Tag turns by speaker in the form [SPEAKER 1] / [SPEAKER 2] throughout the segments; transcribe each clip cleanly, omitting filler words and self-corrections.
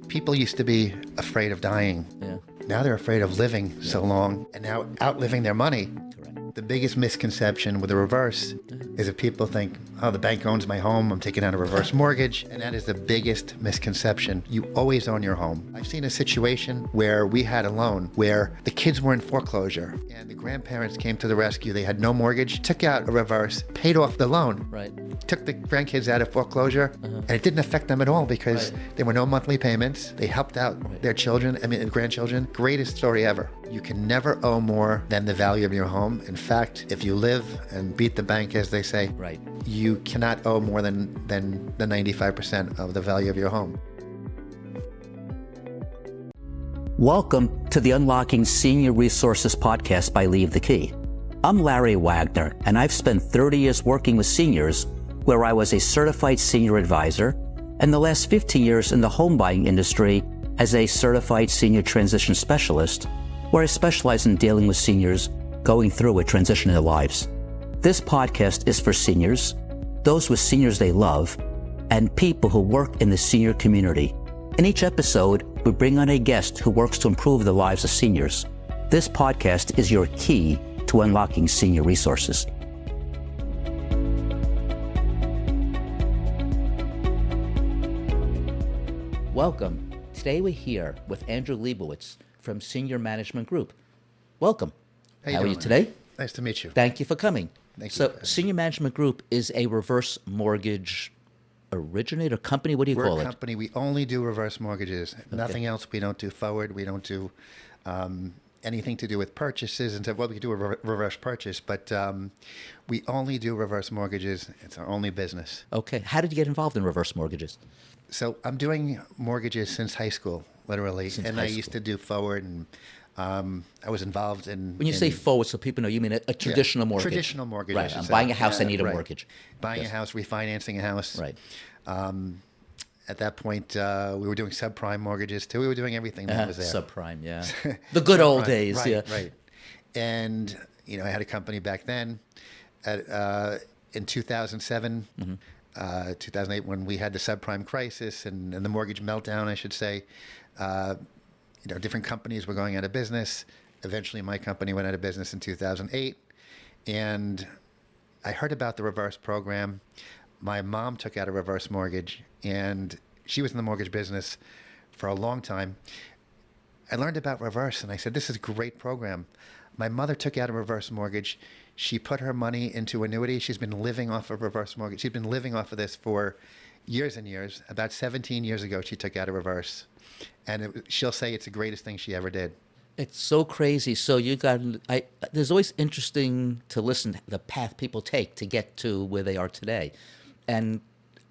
[SPEAKER 1] People used to be afraid of dying.
[SPEAKER 2] Yeah.
[SPEAKER 1] Now they're afraid of living so long and now outliving their money.
[SPEAKER 2] Correct.
[SPEAKER 1] The biggest misconception with the reverse is that people think, oh, the bank owns my home, I'm taking out a reverse mortgage, and that is the biggest misconception. You always own your home. I've seen a situation where we had a loan where the kids were in foreclosure and the grandparents came to the rescue. They had no mortgage, took out a reverse, paid off the loan.
[SPEAKER 2] Right.
[SPEAKER 1] Took the grandkids out of foreclosure, and it didn't affect them at all because there were no monthly payments. They helped out their children, grandchildren. Greatest story ever. You can never owe more than the value of your home. In fact, if you live and beat the bank, as they say,
[SPEAKER 2] Right.
[SPEAKER 1] you cannot owe more than the 95% of the value of your home.
[SPEAKER 2] Welcome to the Unlocking Senior Resources podcast by Leave the Key. I'm Larry Wagner, and I've spent 30 years working with seniors where I was a certified senior advisor, and the last 15 years in the home buying industry as a certified senior transition specialist, where I specialize in dealing with seniors going through a transition in their lives. This podcast is for seniors, those with seniors they love, and people who work in the senior community. In each episode, we bring on a guest who works to improve the lives of seniors. This podcast is your key to unlocking senior resources. Welcome. Today we're here with Andrew Liebowitz from Senior Management Group. Welcome. How are you today?
[SPEAKER 1] Nice to meet you.
[SPEAKER 2] Thank you for coming.
[SPEAKER 1] Thank you.
[SPEAKER 2] So, Senior Management Group is a reverse mortgage originator company. What do you call
[SPEAKER 1] We're a
[SPEAKER 2] it?
[SPEAKER 1] company. We only do reverse mortgages. Nothing else. We don't do forward. We don't do anything to do with purchases. And well, we do a reverse purchase, but we only do reverse mortgages. It's our only business.
[SPEAKER 2] Okay. How did you get involved in reverse mortgages?
[SPEAKER 1] So I'm doing mortgages since high school, literally.
[SPEAKER 2] Since
[SPEAKER 1] I
[SPEAKER 2] high
[SPEAKER 1] used
[SPEAKER 2] school.
[SPEAKER 1] to do forward, and I was involved in...
[SPEAKER 2] When you say forward, so people know, you mean a traditional mortgage?
[SPEAKER 1] Traditional mortgage. I
[SPEAKER 2] Right.
[SPEAKER 1] should
[SPEAKER 2] I'm
[SPEAKER 1] say.
[SPEAKER 2] buying a house, I need a
[SPEAKER 1] right.
[SPEAKER 2] mortgage.
[SPEAKER 1] Buying
[SPEAKER 2] Yes.
[SPEAKER 1] a house, refinancing a house.
[SPEAKER 2] Right.
[SPEAKER 1] At that point, we were doing subprime mortgages too. We were doing everything that was there.
[SPEAKER 2] Subprime, yeah. The good old
[SPEAKER 1] Subprime,
[SPEAKER 2] days,
[SPEAKER 1] right,
[SPEAKER 2] yeah.
[SPEAKER 1] Right. And, I had a company back then in 2007, 2008, when we had the subprime crisis and the mortgage meltdown, I should say. Different companies were going out of business. Eventually, my company went out of business in 2008. And I heard about the reverse program. My mom took out a reverse mortgage, and she was in the mortgage business for a long time. I learned about reverse, and I said, this is a great program. My mother took out a reverse mortgage. She put her money into annuity. She's been living off of reverse mortgage. She's been living off of this for years and years. About 17 years ago, she took out a reverse. And she'll say it's the greatest thing she ever did.
[SPEAKER 2] It's so crazy. So there's always interesting to listen to the path people take to get to where they are today. And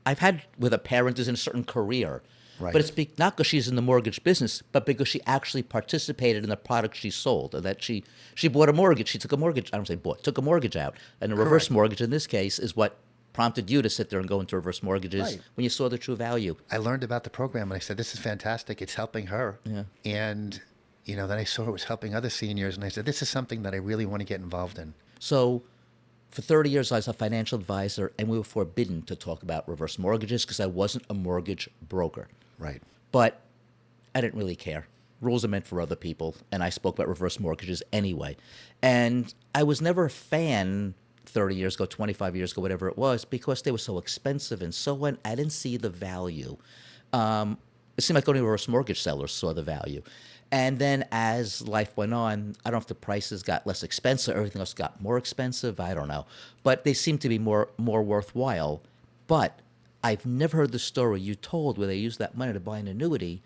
[SPEAKER 2] I've had with a parent who's in a certain career,
[SPEAKER 1] Right.
[SPEAKER 2] but it's not because she's in the mortgage business, but because she actually participated in the product she sold, or that she bought a mortgage. She took a mortgage. I don't say bought, took a mortgage out. And a reverse
[SPEAKER 1] Correct.
[SPEAKER 2] mortgage in this case is what prompted you to sit there and go into reverse mortgages
[SPEAKER 1] Right.
[SPEAKER 2] when you saw the true value.
[SPEAKER 1] I learned about the program, and I said, this is fantastic. It's helping her.
[SPEAKER 2] Yeah.
[SPEAKER 1] And, then I saw it was helping other seniors, and I said, this is something that I really want to get involved in.
[SPEAKER 2] So for 30 years, I was a financial advisor, and we were forbidden to talk about reverse mortgages because I wasn't a mortgage broker.
[SPEAKER 1] Right.
[SPEAKER 2] But I didn't really care. Rules are meant for other people, and I spoke about reverse mortgages anyway. And I was never a fan 30 years ago, 25 years ago, whatever it was, because they were so expensive and so on. I didn't see the value. It seemed like only reverse mortgage sellers saw the value. And then as life went on, I don't know if the prices got less expensive, everything else got more expensive, I don't know. But they seem to be more worthwhile. But I've never heard the story you told where they used that money to buy an annuity.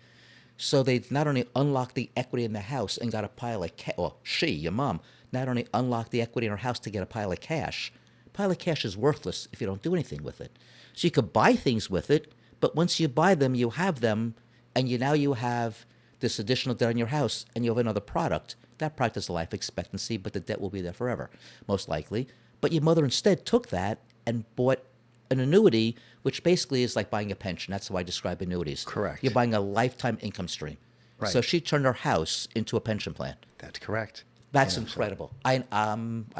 [SPEAKER 2] So they not only unlocked the equity in the house and got a pile of cash, or she, your mom, not only unlocked the equity in her house to get a pile of cash. A pile of cash is worthless if you don't do anything with it. So you could buy things with it, but once you buy them, you have them, and now you have this additional debt on your house, and you have another product. That product has a life expectancy, but the debt will be there forever, most likely. But your mother instead took that and bought an annuity, which basically is like buying a pension. That's how I describe annuities.
[SPEAKER 1] Correct.
[SPEAKER 2] You're buying a lifetime income stream.
[SPEAKER 1] Right.
[SPEAKER 2] So she turned her house into a pension plan.
[SPEAKER 1] That's correct.
[SPEAKER 2] That's
[SPEAKER 1] So-
[SPEAKER 2] incredible. I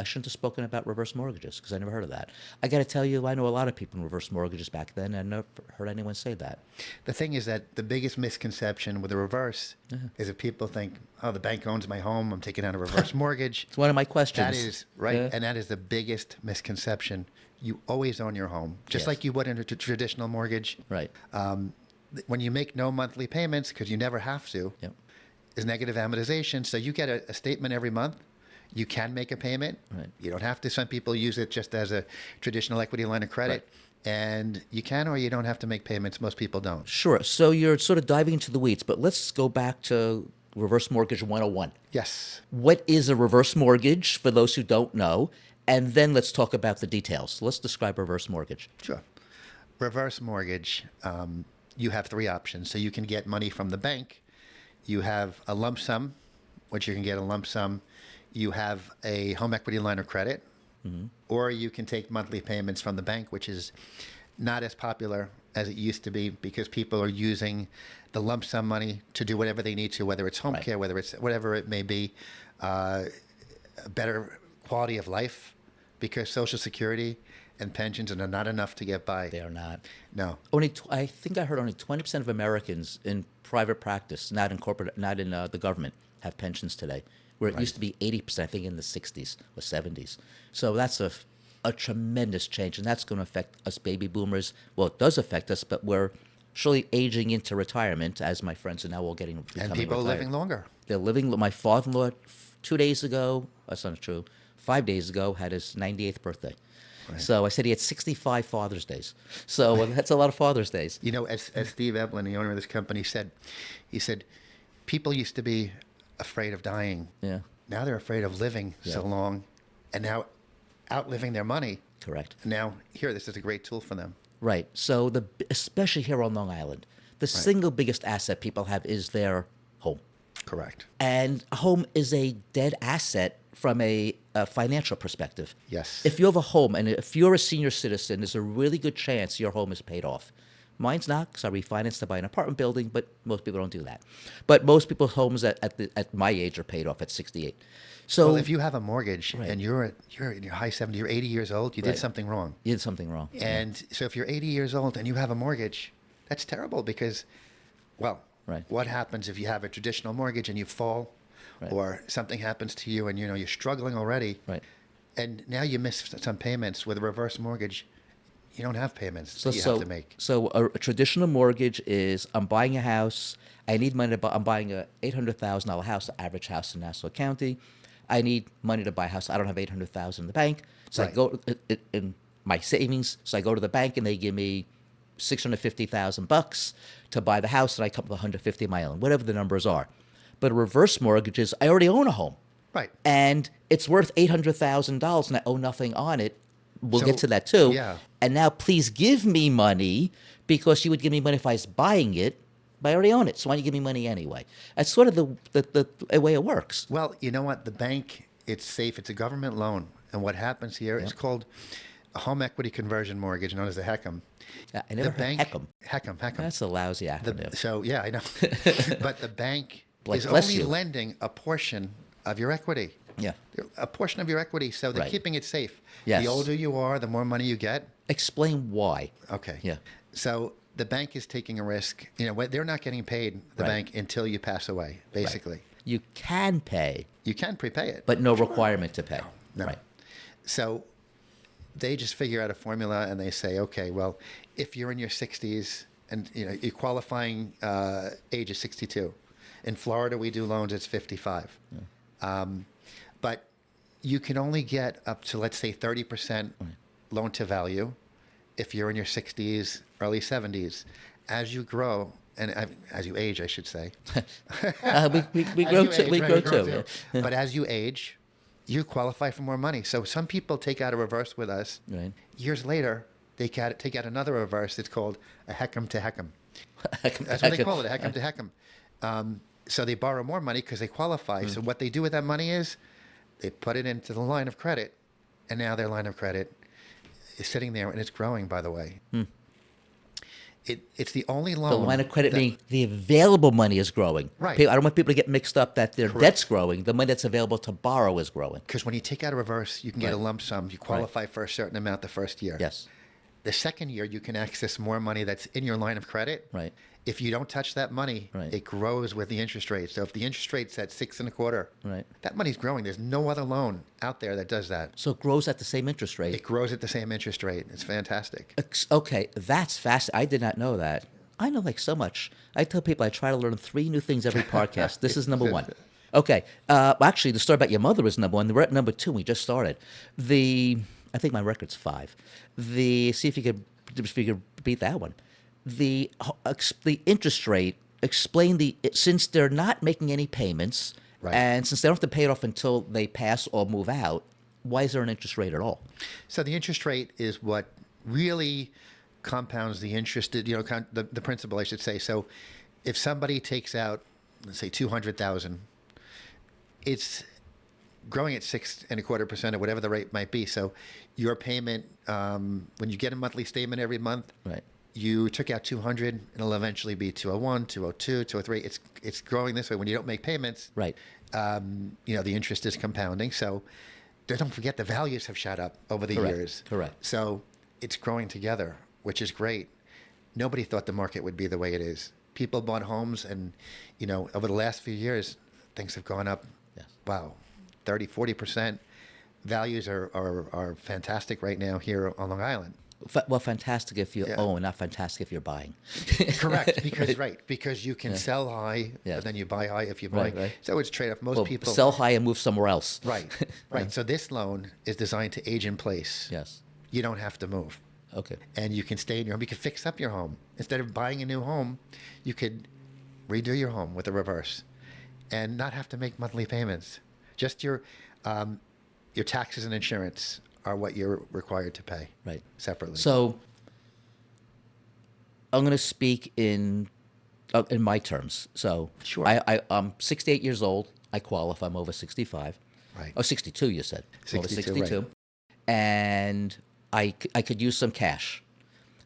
[SPEAKER 2] shouldn't have spoken about reverse mortgages because I never heard of that. I got to tell you, I know a lot of people in reverse mortgages back then, and I never heard anyone say that.
[SPEAKER 1] The thing is that the biggest misconception with the reverse is if people think, oh, the bank owns my home, I'm taking out a reverse mortgage.
[SPEAKER 2] It's one of my questions.
[SPEAKER 1] That is right,
[SPEAKER 2] Yeah.
[SPEAKER 1] and that is the biggest misconception. You always own your home, just
[SPEAKER 2] Yes.
[SPEAKER 1] like you would in a traditional mortgage.
[SPEAKER 2] Right.
[SPEAKER 1] When you make no monthly payments, because you never have to,
[SPEAKER 2] Yep.
[SPEAKER 1] is negative amortization. So you get a statement every month. You can make a payment.
[SPEAKER 2] Right.
[SPEAKER 1] You don't have to. Some people use it just as a traditional equity line of credit. And you can or you don't have to make payments. Most people don't.
[SPEAKER 2] Sure. So you're sort of diving into the weeds, but let's go back to reverse mortgage 101.
[SPEAKER 1] Yes.
[SPEAKER 2] What is a reverse mortgage for those who don't know? And then let's talk about the details. Let's describe reverse mortgage.
[SPEAKER 1] Sure. Reverse mortgage, you have three options. So you can get money from the bank. You have a lump sum, which you can get a lump sum. You have a home equity line of credit, or you can take monthly payments from the bank, which is not as popular as it used to be because people are using the lump sum money to do whatever they need to, whether it's home
[SPEAKER 2] Right.
[SPEAKER 1] care, whether it's whatever it may be, a better quality of life, because Social Security and pensions are not enough to get by.
[SPEAKER 2] They are not.
[SPEAKER 1] No.
[SPEAKER 2] I think I heard only 20% of Americans in private practice, not in corporate, not in the government, have pensions today, where it used to be 80%, I think, in the 60s or 70s. So that's a tremendous change, and that's going to affect us baby boomers. Well, it does affect us, but we're surely aging into retirement, as my friends are now all becoming
[SPEAKER 1] And people are
[SPEAKER 2] retired.
[SPEAKER 1] living longer.
[SPEAKER 2] They're living. My father-in-law, 2 days ago, that's not true, 5 days ago, had his 98th birthday. So I said he had 65 Father's Days. So that's a lot of Father's Days.
[SPEAKER 1] You know, as Steve Eblin, the owner of this company, said, he said, people used to be afraid of dying.
[SPEAKER 2] Yeah,
[SPEAKER 1] Now they're afraid of living so long and now outliving their money.
[SPEAKER 2] correct.
[SPEAKER 1] Now, here, this is a great tool for them.
[SPEAKER 2] Right. So especially here on Long Island, the single biggest asset people have is their home.
[SPEAKER 1] Correct.
[SPEAKER 2] And a home is a dead asset from a financial perspective.
[SPEAKER 1] Yes.
[SPEAKER 2] If you have a home and if you're a senior citizen, there's a really good chance your home is paid off. Mine's not because I refinanced to buy an apartment building, but most people don't do that. But most people's homes at my age are paid off at 68. So
[SPEAKER 1] Well, if you have a mortgage
[SPEAKER 2] Right.
[SPEAKER 1] and you're in your high 70s, you're 80 years old, you
[SPEAKER 2] Right.
[SPEAKER 1] did something wrong.
[SPEAKER 2] you did something wrong.
[SPEAKER 1] And so if you're 80 years old and you have a mortgage, that's terrible because, well,
[SPEAKER 2] Right.
[SPEAKER 1] what happens if you have a traditional mortgage and you fall
[SPEAKER 2] Right.
[SPEAKER 1] or something happens to you and you're struggling already
[SPEAKER 2] Right.
[SPEAKER 1] and now you miss some payments with a reverse mortgage, you don't have payments
[SPEAKER 2] So,
[SPEAKER 1] that you
[SPEAKER 2] so,
[SPEAKER 1] have to make.
[SPEAKER 2] so a traditional mortgage is I'm buying a house. I need money to buy. I'm buying a $800,000 house, average house in Nassau County. I need money to buy a house. I don't have $800,000 in the bank, so I
[SPEAKER 1] Right.
[SPEAKER 2] go in my savings. So I go to the bank and they give me $650,000 to buy the house, and I come up with $150 of my own, whatever the numbers are. But a reverse mortgage is I already own a home,
[SPEAKER 1] Right.
[SPEAKER 2] and it's worth $800,000, and I owe nothing on it. We'll
[SPEAKER 1] So,
[SPEAKER 2] get to that too.
[SPEAKER 1] yeah.
[SPEAKER 2] And now please give me money because you would give me money if I was buying it, but I already own it. So why don't you give me money anyway? That's sort of the way it works.
[SPEAKER 1] Well, you know what? The bank, it's safe. It's a government loan. And what happens here is called a home equity conversion mortgage, known as a HECM.
[SPEAKER 2] I never heard HECM.
[SPEAKER 1] HECM.
[SPEAKER 2] That's a lousy acronym.
[SPEAKER 1] So, yeah, I know. But the bank
[SPEAKER 2] Like,
[SPEAKER 1] is
[SPEAKER 2] bless
[SPEAKER 1] only
[SPEAKER 2] you.
[SPEAKER 1] lending a portion of your equity.
[SPEAKER 2] Yeah.
[SPEAKER 1] A portion of your equity. So they're
[SPEAKER 2] Right.
[SPEAKER 1] keeping it safe.
[SPEAKER 2] Yes.
[SPEAKER 1] The older you are, the more money you get.
[SPEAKER 2] Explain why.
[SPEAKER 1] Okay.
[SPEAKER 2] Yeah.
[SPEAKER 1] So the bank is taking a risk. They're not getting paid, the
[SPEAKER 2] Right.
[SPEAKER 1] bank, until you pass away, basically.
[SPEAKER 2] You can pay,
[SPEAKER 1] You can prepay it.
[SPEAKER 2] but no requirement to pay.
[SPEAKER 1] No.
[SPEAKER 2] Right.
[SPEAKER 1] So they just figure out a formula and they say, okay, well, if you're in your 60s and your qualifying age is 62. In Florida, we do loans, it's 55. But you can only get up to, let's say, 30% loan to value if you're in your 60s, early 70s. As you grow, and as you age, I should say.
[SPEAKER 2] We
[SPEAKER 1] As
[SPEAKER 2] grow
[SPEAKER 1] you
[SPEAKER 2] too.
[SPEAKER 1] age,
[SPEAKER 2] We
[SPEAKER 1] right,
[SPEAKER 2] grow
[SPEAKER 1] you grow
[SPEAKER 2] too.
[SPEAKER 1] too. But as you age, you qualify for more money. So some people take out a reverse with us.
[SPEAKER 2] Right.
[SPEAKER 1] Years later, they take out another reverse. It's called a HECM to HECM. That's what they call it, a HECM to HECM. So they borrow more money because they qualify. So what they do with that money is they put it into the line of credit, and now their line of credit is sitting there, and it's growing, by the way. It's the only loan.
[SPEAKER 2] The line of credit meaning the available money is growing.
[SPEAKER 1] Right.
[SPEAKER 2] I don't want people to get mixed up that their debt's growing. The money that's available to borrow is growing.
[SPEAKER 1] Because when you take out a reverse, you can get a
[SPEAKER 2] Right.
[SPEAKER 1] lump sum. You qualify for a certain amount the first year.
[SPEAKER 2] Yes.
[SPEAKER 1] The second year, you can access more money that's in your line of credit.
[SPEAKER 2] Right.
[SPEAKER 1] If you don't touch that money,
[SPEAKER 2] Right.
[SPEAKER 1] it grows with the interest rate. So if the interest rate's at 6.25,
[SPEAKER 2] Right.
[SPEAKER 1] that money's growing. There's no other loan out there that does that.
[SPEAKER 2] So it grows at the same interest rate.
[SPEAKER 1] It grows at the same interest rate. It's fantastic.
[SPEAKER 2] Okay, that's fast. I did not know that. I know like so much. I tell people I try to learn 3 new things every podcast. This is number 1. Okay. Actually, the story about your mother was number 1. We're at number 2. We just started. I think my record's 5. See if you could beat that one. The interest rate. Explain since they're not making any payments,
[SPEAKER 1] Right.
[SPEAKER 2] and since they don't have to pay it off until they pass or move out, why is there an interest rate at all?
[SPEAKER 1] So the interest rate is what really compounds the interest, the principal, I should say. So if somebody takes out, let's say, 200,000, it's growing at 6.25% or whatever the rate might be. So your payment, when you get a monthly statement every month,
[SPEAKER 2] Right.
[SPEAKER 1] you took out 200, and it'll eventually be 201, 202, 203. It's growing this way. When you don't make payments,
[SPEAKER 2] Right.
[SPEAKER 1] the interest is compounding. So don't forget the values have shot up over the
[SPEAKER 2] Correct.
[SPEAKER 1] years.
[SPEAKER 2] Correct.
[SPEAKER 1] So it's growing together, which is great. Nobody thought the market would be the way it is. People bought homes, and over the last few years, things have gone up.
[SPEAKER 2] Yes.
[SPEAKER 1] Wow, 30, 40%. Values are fantastic right now here on Long Island.
[SPEAKER 2] Well, fantastic if you
[SPEAKER 1] Yeah.
[SPEAKER 2] own, not fantastic if you're buying.
[SPEAKER 1] Correct, because you can sell high,
[SPEAKER 2] Yeah.
[SPEAKER 1] and then you buy high if you buy.
[SPEAKER 2] Right.
[SPEAKER 1] So it's trade-off. Most
[SPEAKER 2] Well,
[SPEAKER 1] people
[SPEAKER 2] sell high and move somewhere else.
[SPEAKER 1] Right. So this loan is designed to age in place.
[SPEAKER 2] Yes.
[SPEAKER 1] You don't have to move,
[SPEAKER 2] Okay.
[SPEAKER 1] and you can stay in your home. You can fix up your home instead of buying a new home. You could redo your home with a reverse, and not have to make monthly payments. Just your taxes and insurance are what you're required to pay.
[SPEAKER 2] Right.
[SPEAKER 1] Separately.
[SPEAKER 2] So I'm going to speak in my terms. So
[SPEAKER 1] Sure.
[SPEAKER 2] I'm 68 years old. I qualify. I'm over 65.
[SPEAKER 1] Right.
[SPEAKER 2] Oh, 62, you said. I'm over
[SPEAKER 1] 62,
[SPEAKER 2] 62. And I could use some cash.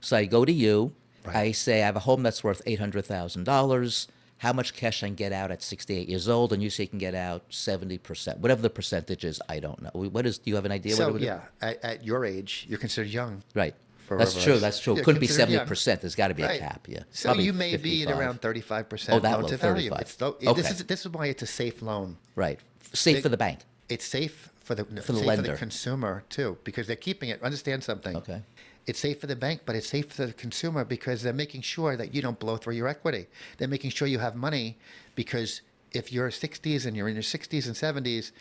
[SPEAKER 2] So I go to you.
[SPEAKER 1] Right.
[SPEAKER 2] I say I have a home that's worth $800,000. How much cash I can get out at 68 years old? And you say you can get out 70%. Whatever the percentage is, I don't know. Do you have an idea?
[SPEAKER 1] So
[SPEAKER 2] what it would
[SPEAKER 1] at your age, you're considered young.
[SPEAKER 2] Right.
[SPEAKER 1] For
[SPEAKER 2] That's
[SPEAKER 1] reverse.
[SPEAKER 2] true. That's true.
[SPEAKER 1] You're
[SPEAKER 2] Couldn't be
[SPEAKER 1] considered young.
[SPEAKER 2] 70%. There's got to be a
[SPEAKER 1] Right.
[SPEAKER 2] cap. Yeah.
[SPEAKER 1] So
[SPEAKER 2] Probably
[SPEAKER 1] you may be at
[SPEAKER 2] 55.
[SPEAKER 1] around 35%
[SPEAKER 2] Oh, that
[SPEAKER 1] loan
[SPEAKER 2] low,
[SPEAKER 1] to value.
[SPEAKER 2] 35.
[SPEAKER 1] It's low.
[SPEAKER 2] Okay.
[SPEAKER 1] This is why it's a safe loan.
[SPEAKER 2] Right. Safe for the bank.
[SPEAKER 1] It's safe for the
[SPEAKER 2] the
[SPEAKER 1] safe for
[SPEAKER 2] lender.
[SPEAKER 1] the consumer too, because they're keeping it. Understand something?
[SPEAKER 2] Okay.
[SPEAKER 1] It's safe for the bank, but it's safe for the consumer because they're making sure that you don't blow through your equity. They're making sure you have money, because if you're 60s and you're in your 60s and 70s,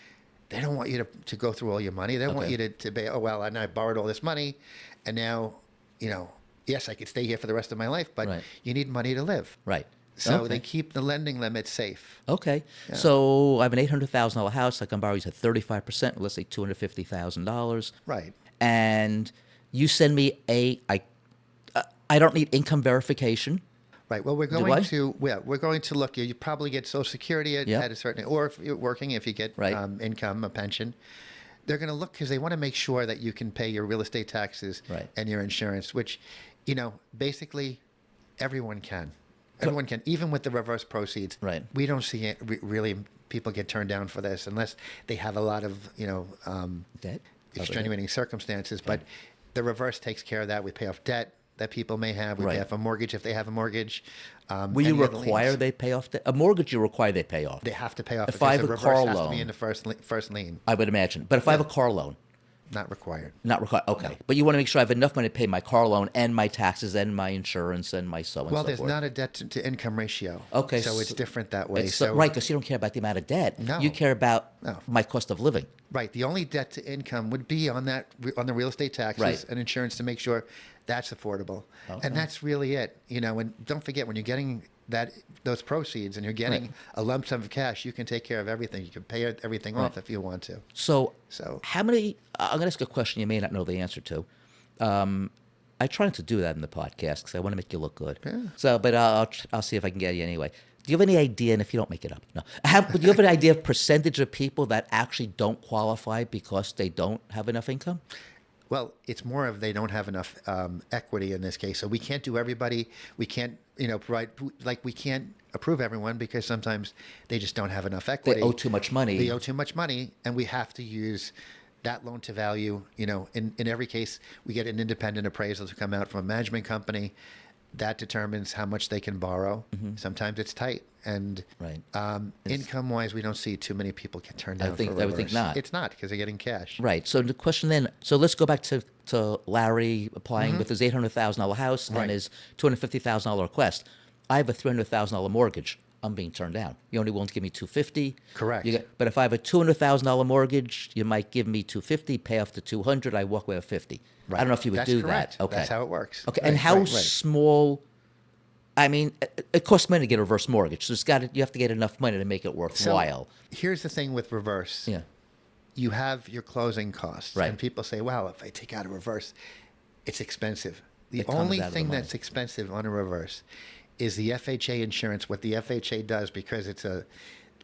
[SPEAKER 1] they don't want you to go through all your money. They don't want
[SPEAKER 2] Okay.
[SPEAKER 1] you to be, oh, well, and I borrowed all this money, and now, yes, I could stay here for the rest of my life, but
[SPEAKER 2] Right.
[SPEAKER 1] you need money to live.
[SPEAKER 2] Right.
[SPEAKER 1] So
[SPEAKER 2] Okay.
[SPEAKER 1] they keep the lending limit safe.
[SPEAKER 2] Okay. So I have an $800,000 house. I can borrow you at 35%. Let's say $250,000.
[SPEAKER 1] Right.
[SPEAKER 2] And you send me I don't need income verification.
[SPEAKER 1] Right. Well, we're
[SPEAKER 2] I?
[SPEAKER 1] going to look. You probably get Social Security
[SPEAKER 2] Yep.
[SPEAKER 1] at a certain, or if you're working, if you get
[SPEAKER 2] Right.
[SPEAKER 1] Income, a pension. They're going to look because they want to make sure that you can pay your real estate taxes
[SPEAKER 2] Right.
[SPEAKER 1] and your insurance, which, basically everyone can. Everyone can, even with the reverse proceeds.
[SPEAKER 2] Right.
[SPEAKER 1] We don't see it really people get turned down for this unless they have a lot of,
[SPEAKER 2] Debt?
[SPEAKER 1] extenuating circumstances. But the reverse takes care of that. We pay off debt that people may have. We
[SPEAKER 2] Right.
[SPEAKER 1] pay off a mortgage if they have a mortgage.
[SPEAKER 2] Will you
[SPEAKER 1] any other
[SPEAKER 2] require
[SPEAKER 1] liens.
[SPEAKER 2] they pay off debt? A mortgage you require they pay off.
[SPEAKER 1] They have to pay off
[SPEAKER 2] If
[SPEAKER 1] because
[SPEAKER 2] I have
[SPEAKER 1] the
[SPEAKER 2] a
[SPEAKER 1] reverse
[SPEAKER 2] car
[SPEAKER 1] has to
[SPEAKER 2] loan-
[SPEAKER 1] be in the first lien.
[SPEAKER 2] I would imagine. But if I have a car loan,
[SPEAKER 1] Not required.
[SPEAKER 2] not required. Okay. But you want to make sure I have enough money to pay my car loan and my taxes and my insurance and my so and
[SPEAKER 1] Well,
[SPEAKER 2] so
[SPEAKER 1] there's
[SPEAKER 2] forth.
[SPEAKER 1] not a debt to income ratio.
[SPEAKER 2] Okay,
[SPEAKER 1] So it's
[SPEAKER 2] so-
[SPEAKER 1] different that way.
[SPEAKER 2] It's
[SPEAKER 1] So
[SPEAKER 2] right, because you don't care about the amount of debt.
[SPEAKER 1] No.
[SPEAKER 2] You care about
[SPEAKER 1] No.
[SPEAKER 2] my cost of living.
[SPEAKER 1] right. The only debt to income would be on the real estate taxes
[SPEAKER 2] Right.
[SPEAKER 1] and insurance to make sure that's affordable.
[SPEAKER 2] Okay.
[SPEAKER 1] And that's really it. And don't forget, when you're getting those proceeds and you're getting
[SPEAKER 2] Right.
[SPEAKER 1] a lump sum of cash, you can take care of everything. You can pay everything off if you want to.
[SPEAKER 2] So,
[SPEAKER 1] So-
[SPEAKER 2] how many? I'm going to ask a question you may not know the answer to. I try not to do that in the podcast because I want to make you look good.
[SPEAKER 1] Yeah.
[SPEAKER 2] So, but I'll see if I can get you anyway. Do you have any idea? And if you don't, make it up. No. Do you have an idea of percentage of people that actually don't qualify because they don't have enough income?
[SPEAKER 1] Well, it's more of they don't have enough equity in this case. So we can't do everybody. We can't, provide, like we can't approve everyone because sometimes they just don't have enough equity.
[SPEAKER 2] They owe too much money.
[SPEAKER 1] They owe too much money, and we have to use that loan to value. In every case, we get an independent appraisal to come out from a management company that determines how much they can borrow. Sometimes it's tight, and
[SPEAKER 2] Right.
[SPEAKER 1] income-wise, we don't see too many people get turned down.
[SPEAKER 2] I would think
[SPEAKER 1] reverse.
[SPEAKER 2] not.
[SPEAKER 1] It's not because they're getting cash.
[SPEAKER 2] Right. So the question then, so let's go back to Larry applying with his $800,000 house
[SPEAKER 1] Right.
[SPEAKER 2] and his $250,000 request. I have a $300,000 mortgage. I'm being turned down. You only willing to give me $250.
[SPEAKER 1] Correct.
[SPEAKER 2] But if I have a $200,000 mortgage, you might give me $250, pay off the $200, I walk away with $50.
[SPEAKER 1] Right.
[SPEAKER 2] I don't know if you would
[SPEAKER 1] That's
[SPEAKER 2] do
[SPEAKER 1] correct.
[SPEAKER 2] that. Okay.
[SPEAKER 1] That's how it works.
[SPEAKER 2] Okay.
[SPEAKER 1] Right,
[SPEAKER 2] And how
[SPEAKER 1] right.
[SPEAKER 2] small? I mean, it costs money to get a reverse mortgage. So you have to get enough money to make it worthwhile.
[SPEAKER 1] So here's the thing with reverse.
[SPEAKER 2] Yeah.
[SPEAKER 1] You have your closing costs.
[SPEAKER 2] Right.
[SPEAKER 1] And people say, well, if I take out a reverse, it's expensive. The
[SPEAKER 2] It comes
[SPEAKER 1] only
[SPEAKER 2] out of the
[SPEAKER 1] thing
[SPEAKER 2] money.
[SPEAKER 1] that's expensive on a reverse is the FHA insurance. What the FHA does, because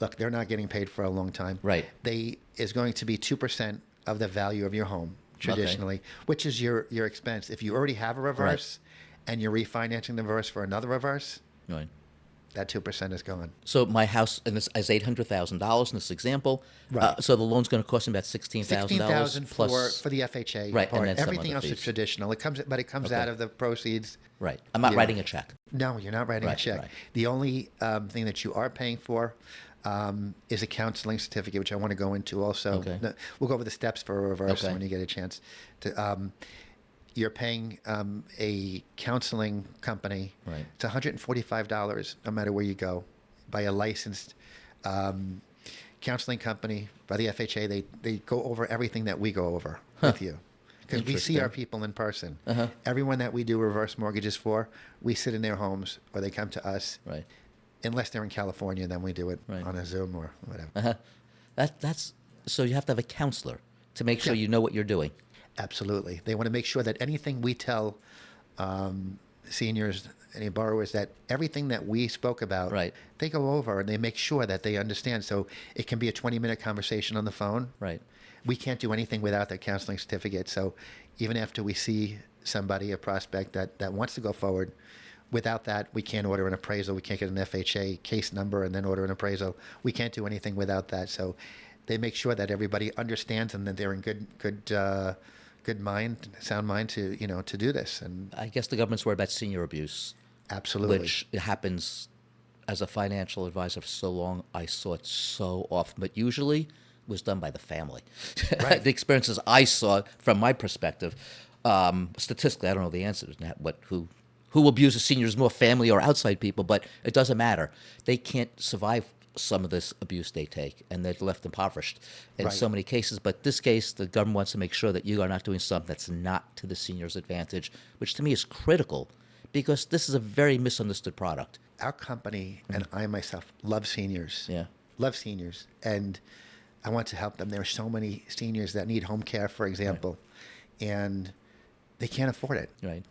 [SPEAKER 1] look, they're not getting paid for a long time.
[SPEAKER 2] Right.
[SPEAKER 1] Is going to be 2% of the value of your home traditionally, which is your expense. If you already have a reverse and you're refinancing the reverse for another reverse,
[SPEAKER 2] Right.
[SPEAKER 1] that 2% is gone.
[SPEAKER 2] So my house and this is $800,000 in this example.
[SPEAKER 1] Right.
[SPEAKER 2] So the loan's going to cost me about $16,000
[SPEAKER 1] $16,000
[SPEAKER 2] plus.
[SPEAKER 1] for the FHA
[SPEAKER 2] Right, and
[SPEAKER 1] part.
[SPEAKER 2] then some
[SPEAKER 1] Everything
[SPEAKER 2] other
[SPEAKER 1] else is
[SPEAKER 2] fees.
[SPEAKER 1] traditional. It comes out of the proceeds.
[SPEAKER 2] Right. I'm not
[SPEAKER 1] Yeah.
[SPEAKER 2] writing a check.
[SPEAKER 1] No, you're not writing a
[SPEAKER 2] Right,
[SPEAKER 1] check.
[SPEAKER 2] right.
[SPEAKER 1] The only thing that you are paying for is a counseling certificate, which I want to go into also.
[SPEAKER 2] Okay.
[SPEAKER 1] No, we'll go over the steps for a reverse
[SPEAKER 2] Okay.
[SPEAKER 1] when you get a chance. You're paying a counseling company.
[SPEAKER 2] Right.
[SPEAKER 1] It's $145 no matter where you go, by a licensed counseling company, by the FHA. They go over everything that we go over with you. Because we see
[SPEAKER 2] Interesting.
[SPEAKER 1] our people in person.
[SPEAKER 2] Uh-huh.
[SPEAKER 1] Everyone that we do reverse mortgages for, we sit in their homes or they come to us.
[SPEAKER 2] Right.
[SPEAKER 1] Unless they're in California, then we do it
[SPEAKER 2] Right.
[SPEAKER 1] on a Zoom or whatever.
[SPEAKER 2] Uh-huh. That's so you have to have a counselor to make sure
[SPEAKER 1] Yeah.
[SPEAKER 2] you know what you're doing.
[SPEAKER 1] Absolutely. They want to make sure that anything we tell seniors, any borrowers, that everything that we spoke about,
[SPEAKER 2] Right.
[SPEAKER 1] they go over and they make sure that they understand. So it can be a 20-minute conversation on the phone.
[SPEAKER 2] Right.
[SPEAKER 1] We can't do anything without that counseling certificate. So even after we see somebody, a prospect that wants to go forward, without that, we can't order an appraisal. We can't get an FHA case number and then order an appraisal. We can't do anything without that. So they make sure that everybody understands and that they're in good mind, sound mind to do this. And
[SPEAKER 2] I guess the government's worried about senior abuse,
[SPEAKER 1] absolutely,
[SPEAKER 2] which happens. As a financial advisor for so long, I saw it so often, but usually it was done by the family.
[SPEAKER 1] Right.
[SPEAKER 2] The experiences I saw from my perspective, statistically, I don't know the answer to that. Who abuses seniors more, family or outside people? But it doesn't matter. They can't survive some of this abuse they take, and they're left impoverished in
[SPEAKER 1] Right.
[SPEAKER 2] so many cases. But this case, the government wants to make sure that you are not doing something that's not to the senior's advantage, which to me is critical, because this is a very misunderstood product.
[SPEAKER 1] our company and I myself love seniors.
[SPEAKER 2] Yeah.
[SPEAKER 1] Love seniors. And I want to help them. There are so many seniors that need home care, for example, and they can't afford it.
[SPEAKER 2] Right.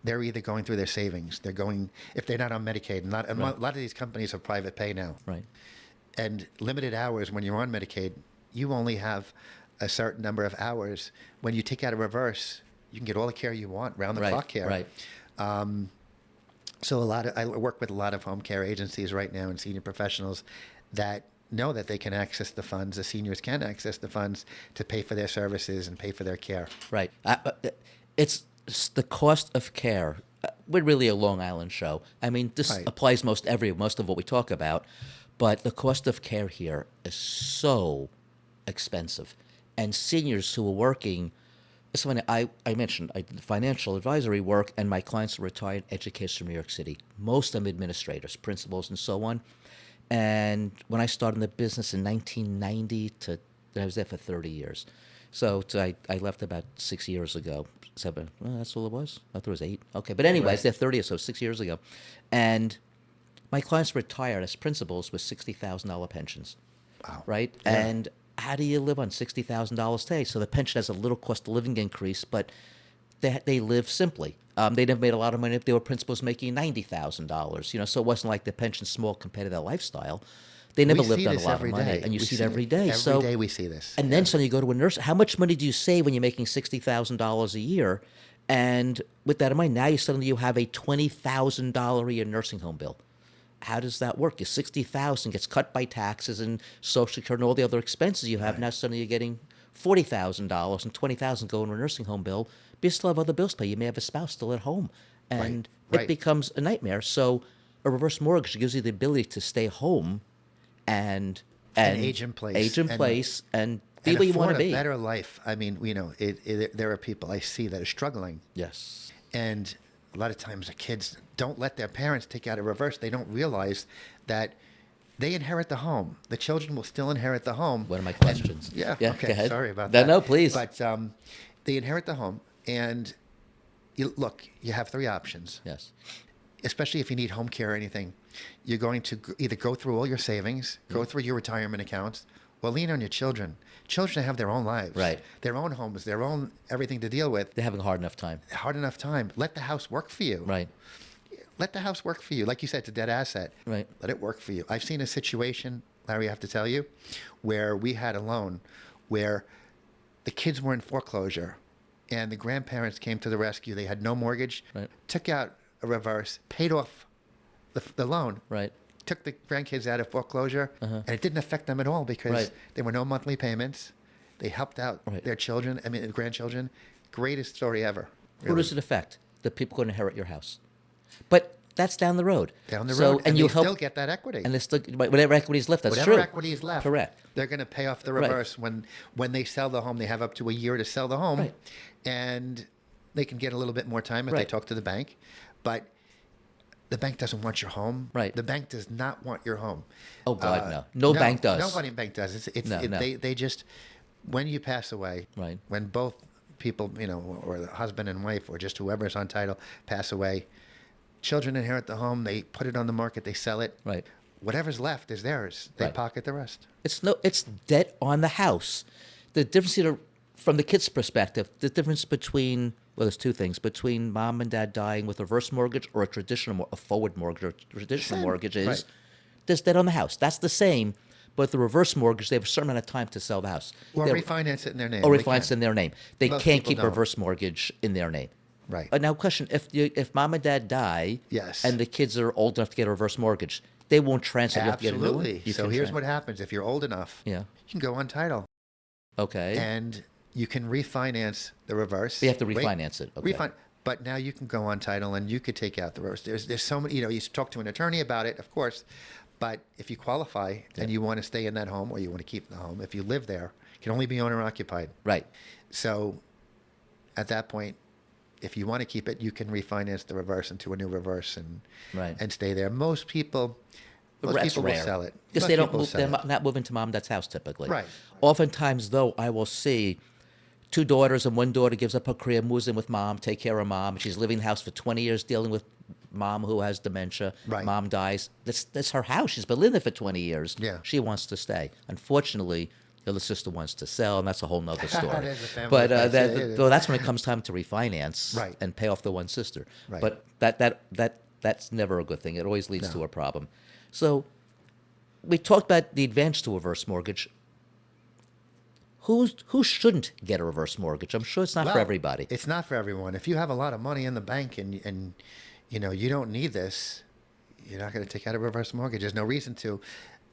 [SPEAKER 1] They're either going through their savings. They're going, if they're not on Medicaid, and a lot of these companies are private pay now.
[SPEAKER 2] Right.
[SPEAKER 1] And limited hours when you're on Medicaid, you only have a certain number of hours. When you take out a reverse, you can get all the care you want, round the clock care.
[SPEAKER 2] Right.
[SPEAKER 1] So I work with a lot of home care agencies right now and senior professionals that know that they can access the funds. The seniors can access the funds to pay for their services and pay for their care.
[SPEAKER 2] Right. It's the cost of care. We're really a Long Island show. I mean, this
[SPEAKER 1] Right.
[SPEAKER 2] applies most of what we talk about, but the cost of care here is so expensive. And seniors who are working, it's funny, I mentioned I did financial advisory work, and my clients are retired educators from New York City. Most of them administrators, principals, and so on. And when I started the business in 1990, I was there for 30 years. So I left about 6 years ago. That's all it was? I thought it was 8. Okay, but anyway, I was there 30 or so, 6 years ago. And my clients retired as principals with $60,000 pensions.
[SPEAKER 1] Wow.
[SPEAKER 2] Right?
[SPEAKER 1] Yeah.
[SPEAKER 2] And how do you live on $60,000 today? So the pension has a little cost of living increase, but they live simply. They never made a lot of money if they were principals making $90,000. So it wasn't like the pension's small compared to their lifestyle. They never
[SPEAKER 1] We
[SPEAKER 2] lived
[SPEAKER 1] see
[SPEAKER 2] on a
[SPEAKER 1] this
[SPEAKER 2] lot
[SPEAKER 1] every
[SPEAKER 2] of money,
[SPEAKER 1] day.
[SPEAKER 2] and you
[SPEAKER 1] We
[SPEAKER 2] see it
[SPEAKER 1] see
[SPEAKER 2] every day.
[SPEAKER 1] Every day we see this.
[SPEAKER 2] And then suddenly you go to a nurse. How much money do you save when you're making $60,000 a year? And with that in mind, now you have a $20,000 a year nursing home bill. How does that work? Your $60,000 gets cut by taxes and Social Security and all the other expenses you have.
[SPEAKER 1] Right.
[SPEAKER 2] Now suddenly you're getting $40,000 and $20,000 going to a nursing home bill. But you still have other bills to pay. You may have a spouse still at home, and
[SPEAKER 1] Right.
[SPEAKER 2] it becomes a nightmare. So a reverse mortgage gives you the ability to stay home and
[SPEAKER 1] age in place.
[SPEAKER 2] age in
[SPEAKER 1] And-
[SPEAKER 2] place, and be
[SPEAKER 1] and
[SPEAKER 2] where you want to
[SPEAKER 1] afford a
[SPEAKER 2] be.
[SPEAKER 1] better life. I mean, there are people I see that are struggling,
[SPEAKER 2] Yes.
[SPEAKER 1] and a lot of times the kids don't let their parents take out a reverse. They don't realize that they inherit the home. The children will still inherit the home.
[SPEAKER 2] What are my questions?
[SPEAKER 1] Yeah.
[SPEAKER 2] Go
[SPEAKER 1] Okay.
[SPEAKER 2] ahead.
[SPEAKER 1] Sorry about
[SPEAKER 2] No,
[SPEAKER 1] that.
[SPEAKER 2] no, please.
[SPEAKER 1] But they inherit the home, and you have three options.
[SPEAKER 2] Yes.
[SPEAKER 1] Especially if you need home care or anything, you're going to either go through all your savings, go through your retirement accounts, or lean on your children. Children have their own lives,
[SPEAKER 2] Right.
[SPEAKER 1] Their own homes, their own everything to deal with.
[SPEAKER 2] They're having a hard enough time.
[SPEAKER 1] Hard enough time. Let the house work for you.
[SPEAKER 2] Right.
[SPEAKER 1] Let the house work for you. Like you said, it's a dead asset.
[SPEAKER 2] Right.
[SPEAKER 1] Let it work for you. I've seen a situation, Larry, I have to tell you, where we had a loan where the kids were in foreclosure and the grandparents came to the rescue. They had no mortgage,
[SPEAKER 2] Right.
[SPEAKER 1] took out a reverse, paid off the loan,
[SPEAKER 2] Right.
[SPEAKER 1] took the grandkids out of foreclosure, and it didn't affect them at all because
[SPEAKER 2] Right.
[SPEAKER 1] there were no monthly payments. They helped out
[SPEAKER 2] Right.
[SPEAKER 1] their children, grandchildren. Greatest story ever.
[SPEAKER 2] Who does it affect? The people who inherit your house. But that's down the road.
[SPEAKER 1] Down the
[SPEAKER 2] So-
[SPEAKER 1] road, and
[SPEAKER 2] you
[SPEAKER 1] they
[SPEAKER 2] help,
[SPEAKER 1] still get that equity.
[SPEAKER 2] and they still whatever equity is left. That's
[SPEAKER 1] Whatever
[SPEAKER 2] true.
[SPEAKER 1] equity is left,
[SPEAKER 2] Correct.
[SPEAKER 1] they're going to pay off the
[SPEAKER 2] Right.
[SPEAKER 1] reverse when they sell the home. They have up to a year to sell the home,
[SPEAKER 2] Right.
[SPEAKER 1] and they can get a little bit more time if they
[SPEAKER 2] Right.
[SPEAKER 1] talk to the bank. But the bank doesn't want your home.
[SPEAKER 2] Right.
[SPEAKER 1] The bank does not want your home.
[SPEAKER 2] Oh, God, no. No bank does.
[SPEAKER 1] Nobody bank does.
[SPEAKER 2] No.
[SPEAKER 1] They just when you pass away,
[SPEAKER 2] Right.
[SPEAKER 1] when both people, or the husband and wife, or just whoever's on title pass away, children inherit the home. They put it on the market. They sell it.
[SPEAKER 2] Right.
[SPEAKER 1] Whatever's left is theirs. They
[SPEAKER 2] Right.
[SPEAKER 1] pocket the rest.
[SPEAKER 2] It's debt on the house. The difference, from the kid's perspective, the difference between, well, there's two things, between mom and dad dying with a reverse mortgage or a forward mortgage or traditional
[SPEAKER 1] Same.
[SPEAKER 2] mortgage is
[SPEAKER 1] Right.
[SPEAKER 2] there's debt on the house. That's the same, but the reverse mortgage, they have a certain amount of time to sell the house.
[SPEAKER 1] Or
[SPEAKER 2] They're-
[SPEAKER 1] refinance it in their name.
[SPEAKER 2] or
[SPEAKER 1] They
[SPEAKER 2] refinance
[SPEAKER 1] can.
[SPEAKER 2] in their name. They
[SPEAKER 1] Most
[SPEAKER 2] can't
[SPEAKER 1] people
[SPEAKER 2] keep a
[SPEAKER 1] don't.
[SPEAKER 2] reverse mortgage in their name.
[SPEAKER 1] Right.
[SPEAKER 2] Now, question: if mom and dad die,
[SPEAKER 1] Yes.
[SPEAKER 2] and the kids are old enough to get a reverse mortgage, they won't transfer. You have to get a new one?
[SPEAKER 1] Absolutely.
[SPEAKER 2] You
[SPEAKER 1] So
[SPEAKER 2] can
[SPEAKER 1] here's
[SPEAKER 2] tran-
[SPEAKER 1] what happens. If you're old enough,
[SPEAKER 2] Yeah.
[SPEAKER 1] you can go on title
[SPEAKER 2] Okay.
[SPEAKER 1] and you can refinance the reverse.
[SPEAKER 2] You have to
[SPEAKER 1] Wait,
[SPEAKER 2] refinance it. Okay.
[SPEAKER 1] But now you can go on title and you could take out the reverse. There's so many, you talk to an attorney about it, of course, but if you qualify and you want to stay in that home or you want to keep the home, if you live there, it can only be owner occupied.
[SPEAKER 2] Right.
[SPEAKER 1] So at that point, if you want to keep it, you can refinance the reverse into a new reverse
[SPEAKER 2] Right.
[SPEAKER 1] and stay there. Most people
[SPEAKER 2] That's
[SPEAKER 1] will
[SPEAKER 2] rare.
[SPEAKER 1] sell it.
[SPEAKER 2] Because
[SPEAKER 1] Most
[SPEAKER 2] they don't
[SPEAKER 1] people
[SPEAKER 2] move.
[SPEAKER 1] sell
[SPEAKER 2] They're
[SPEAKER 1] it.
[SPEAKER 2] not moving to mom and dad's house typically.
[SPEAKER 1] Right.
[SPEAKER 2] Oftentimes, though, I will see two daughters, and one daughter gives up her career, moves in with mom, take care of mom. She's living in the house for 20 years, dealing with mom who has dementia.
[SPEAKER 1] Right.
[SPEAKER 2] Mom dies. That's her house. She's been living there for 20 years.
[SPEAKER 1] Yeah.
[SPEAKER 2] She wants to stay. Unfortunately, the other sister wants to sell, and that's a whole nother story.
[SPEAKER 1] There's a family
[SPEAKER 2] But
[SPEAKER 1] case. Yeah.
[SPEAKER 2] well, that's when it comes time to refinance
[SPEAKER 1] Right.
[SPEAKER 2] and pay off the one sister.
[SPEAKER 1] Right.
[SPEAKER 2] But that's never a good thing. It always leads to a problem. So we talked about the advantage to a reverse mortgage. Who shouldn't get a reverse mortgage? I'm sure it's not for
[SPEAKER 1] Well,
[SPEAKER 2] everybody.
[SPEAKER 1] It's not for everyone. If you have a lot of money in the bank and you don't need this, you're not going to take out a reverse mortgage. There's no reason to.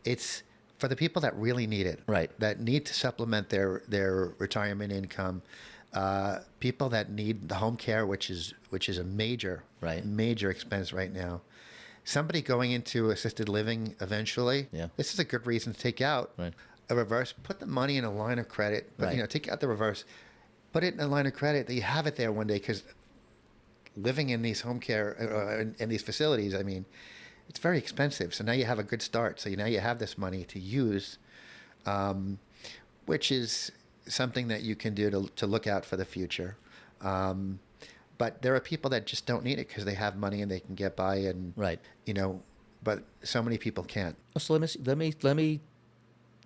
[SPEAKER 1] It's for the people that really need it.
[SPEAKER 2] Right.
[SPEAKER 1] That need to supplement their retirement income. People that need the home care, which is a major expense right now. Somebody going into assisted living eventually.
[SPEAKER 2] Yeah.
[SPEAKER 1] This is a good reason to take out
[SPEAKER 2] Right.
[SPEAKER 1] a reverse. Put the money in a line of credit. But,
[SPEAKER 2] Right.
[SPEAKER 1] take out the reverse. Put it in a line of credit that you have it there one day, because living in these home care in these facilities, I mean, it's very expensive. So now you have a good start. So now you have this money to use, which is something that you can do to look out for the future. But there are people that just don't need it because they have money and they can get by, and
[SPEAKER 2] Right.
[SPEAKER 1] But so many people can't.
[SPEAKER 2] So let me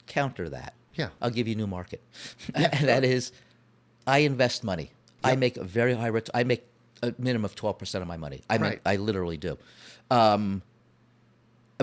[SPEAKER 2] counter that.
[SPEAKER 1] Yeah.
[SPEAKER 2] I'll give you a new market, and that is, I invest money. I make a very high I make a minimum of 12% of my money.
[SPEAKER 1] Right.
[SPEAKER 2] I literally do.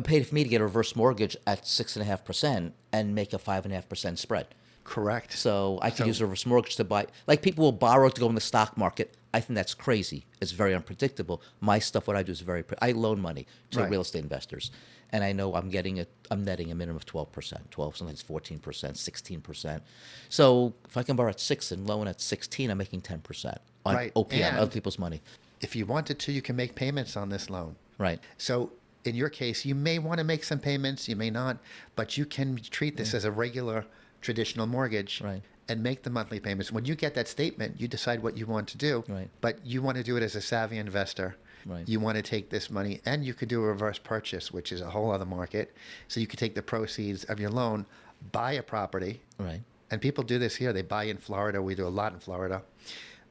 [SPEAKER 2] paid for me to get a reverse mortgage at 6.5% and make a 5.5% spread.
[SPEAKER 1] Correct.
[SPEAKER 2] So I could use a reverse mortgage to buy. Like people will borrow to go in the stock market. I think that's crazy. It's very unpredictable. My stuff, what I do is I loan money to
[SPEAKER 1] Right.
[SPEAKER 2] real estate investors, and I know I'm netting a minimum of 12%, 12, sometimes 14%, 16%. So if I can borrow at 6 and loan at 16, I'm making 10% on
[SPEAKER 1] Right.
[SPEAKER 2] OPM,
[SPEAKER 1] And
[SPEAKER 2] other people's money.
[SPEAKER 1] if you wanted to, you can make payments on this loan.
[SPEAKER 2] Right.
[SPEAKER 1] So in your case, you may want to make some payments, you may not, but you can treat this as a regular traditional mortgage
[SPEAKER 2] Right.
[SPEAKER 1] and make the monthly payments. When you get that statement, you decide what you want to do,
[SPEAKER 2] Right.
[SPEAKER 1] but you want to do it as a savvy investor.
[SPEAKER 2] Right.
[SPEAKER 1] You want to take this money, and you could do a reverse purchase, which is a whole other market. So you could take the proceeds of your loan, buy a property,
[SPEAKER 2] Right.
[SPEAKER 1] and people do this here. They buy in Florida. We do a lot in Florida,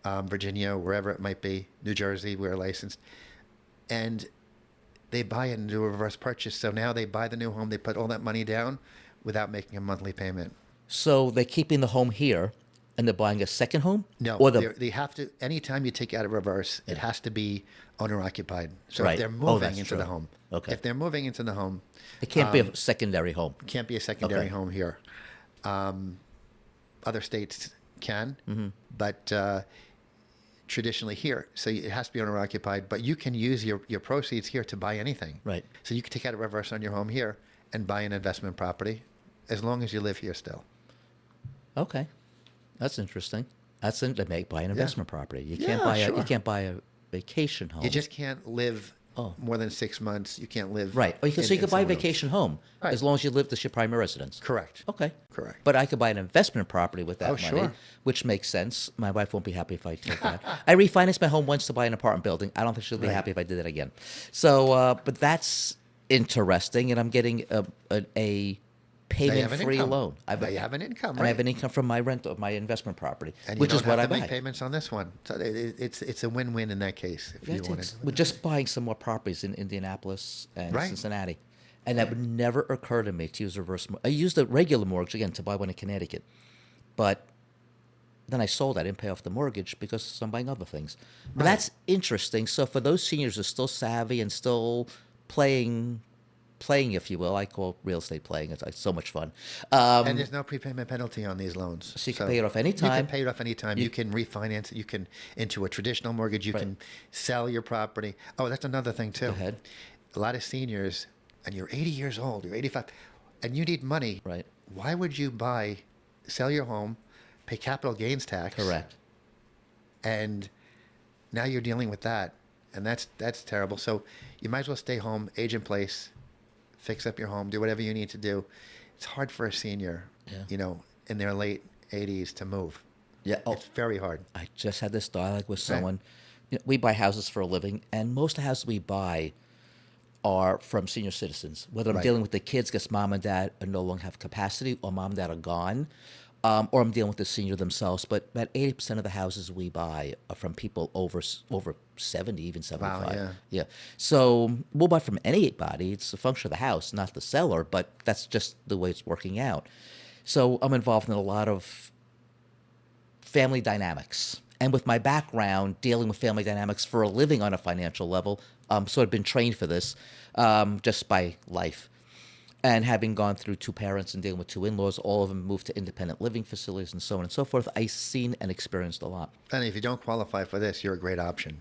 [SPEAKER 1] Virginia, wherever it might be, New Jersey, we're licensed. And they buy it and do a reverse purchase. So now they buy the new home, they put all that money down without making a monthly payment.
[SPEAKER 2] So they're keeping the home here, and they're buying a second home.
[SPEAKER 1] No,
[SPEAKER 2] Or
[SPEAKER 1] they have to, anytime you take out a reverse, it has to be owner occupied. So
[SPEAKER 2] Right.
[SPEAKER 1] if they're
[SPEAKER 2] Oh,
[SPEAKER 1] moving
[SPEAKER 2] that's
[SPEAKER 1] into
[SPEAKER 2] true.
[SPEAKER 1] the home,
[SPEAKER 2] Okay.
[SPEAKER 1] if they're moving into the home,
[SPEAKER 2] It can't be a secondary home.
[SPEAKER 1] can't be a secondary
[SPEAKER 2] Okay.
[SPEAKER 1] home here. Other states can,
[SPEAKER 2] Mm-hmm.
[SPEAKER 1] but traditionally here, so it has to be owner occupied. But you can use your proceeds here to buy anything.
[SPEAKER 2] Right.
[SPEAKER 1] So you can take out a reverse on your home here and buy an investment property, as long as you live here still.
[SPEAKER 2] Okay, that's interesting. Buy an investment property. You can't
[SPEAKER 1] Yeah,
[SPEAKER 2] buy
[SPEAKER 1] sure.
[SPEAKER 2] you can't buy a vacation home.
[SPEAKER 1] You just can't live
[SPEAKER 2] Oh.
[SPEAKER 1] more than 6 months. You can't live
[SPEAKER 2] right. Oh, so you
[SPEAKER 1] in
[SPEAKER 2] could buy a
[SPEAKER 1] someone else.
[SPEAKER 2] vacation home
[SPEAKER 1] Right.
[SPEAKER 2] as long as you live as your primary residence.
[SPEAKER 1] Correct.
[SPEAKER 2] Okay.
[SPEAKER 1] Correct.
[SPEAKER 2] But I could buy an investment property with that
[SPEAKER 1] Oh,
[SPEAKER 2] money,
[SPEAKER 1] sure.
[SPEAKER 2] which makes sense. My wife won't be happy if I do that. I refinanced my home once to buy an apartment building. I don't think she'll be
[SPEAKER 1] Right.
[SPEAKER 2] happy if I did that again. So, but that's interesting, and I'm getting a
[SPEAKER 1] Now you have an
[SPEAKER 2] payment-free
[SPEAKER 1] income.
[SPEAKER 2] loan.
[SPEAKER 1] Now you have an income,
[SPEAKER 2] And I have
[SPEAKER 1] right?
[SPEAKER 2] an income from my rent of my investment property,
[SPEAKER 1] And
[SPEAKER 2] which
[SPEAKER 1] you
[SPEAKER 2] is
[SPEAKER 1] don't
[SPEAKER 2] what I
[SPEAKER 1] have to
[SPEAKER 2] buy.
[SPEAKER 1] make payments on this one. So it's a win-win in that case. If you wanted.
[SPEAKER 2] We're just buying some more properties in Indianapolis and
[SPEAKER 1] Right.
[SPEAKER 2] Cincinnati. And that would never occur to me to use a reverse mortgage. I used a regular mortgage, again, to buy one in Connecticut. But then I sold. I didn't pay off the mortgage because I'm buying other things. But
[SPEAKER 1] Right.
[SPEAKER 2] that's interesting. So for those seniors who are still savvy and still playing, if you will, I call real estate playing. It's like so much fun.
[SPEAKER 1] And there's no prepayment penalty on these loans.
[SPEAKER 2] So you can pay it off anytime.
[SPEAKER 1] You can pay it off anytime. You can refinance it. You can into a traditional mortgage. You
[SPEAKER 2] Right.
[SPEAKER 1] can sell your property. Oh, that's another thing too.
[SPEAKER 2] Go ahead.
[SPEAKER 1] A lot of seniors, and you're 80 years old, you're 85, and you need money.
[SPEAKER 2] Right.
[SPEAKER 1] Why would you sell your home, pay capital gains tax?
[SPEAKER 2] Correct.
[SPEAKER 1] And now you're dealing with that, and that's terrible. So you might as well stay home, age in place, fix up your home, do whatever you need to do. It's hard for a senior,
[SPEAKER 2] Yeah.
[SPEAKER 1] in their late 80s to move.
[SPEAKER 2] Yeah. Oh,
[SPEAKER 1] It's very hard.
[SPEAKER 2] I just had this dialogue with someone. We buy houses for a living, and most of the houses we buy are from senior citizens. Whether I'm
[SPEAKER 1] Right.
[SPEAKER 2] dealing with the kids because mom and dad no longer have capacity, or mom and dad are gone, or I'm dealing with the senior themselves. But about 80% of the houses we buy are from people over 70, even 75.
[SPEAKER 1] yeah.
[SPEAKER 2] Yeah. So we'll buy from anybody. It's a function of the house, not the seller, but that's just the way it's working out. So I'm involved in a lot of family dynamics. And with my background dealing with family dynamics for a living on a financial level, sort of been trained for this just by life. And having gone through two parents and dealing with two in-laws, all of them moved to independent living facilities and so on and so forth, I've seen and experienced a lot.
[SPEAKER 1] And if you don't qualify for this, you're a great option.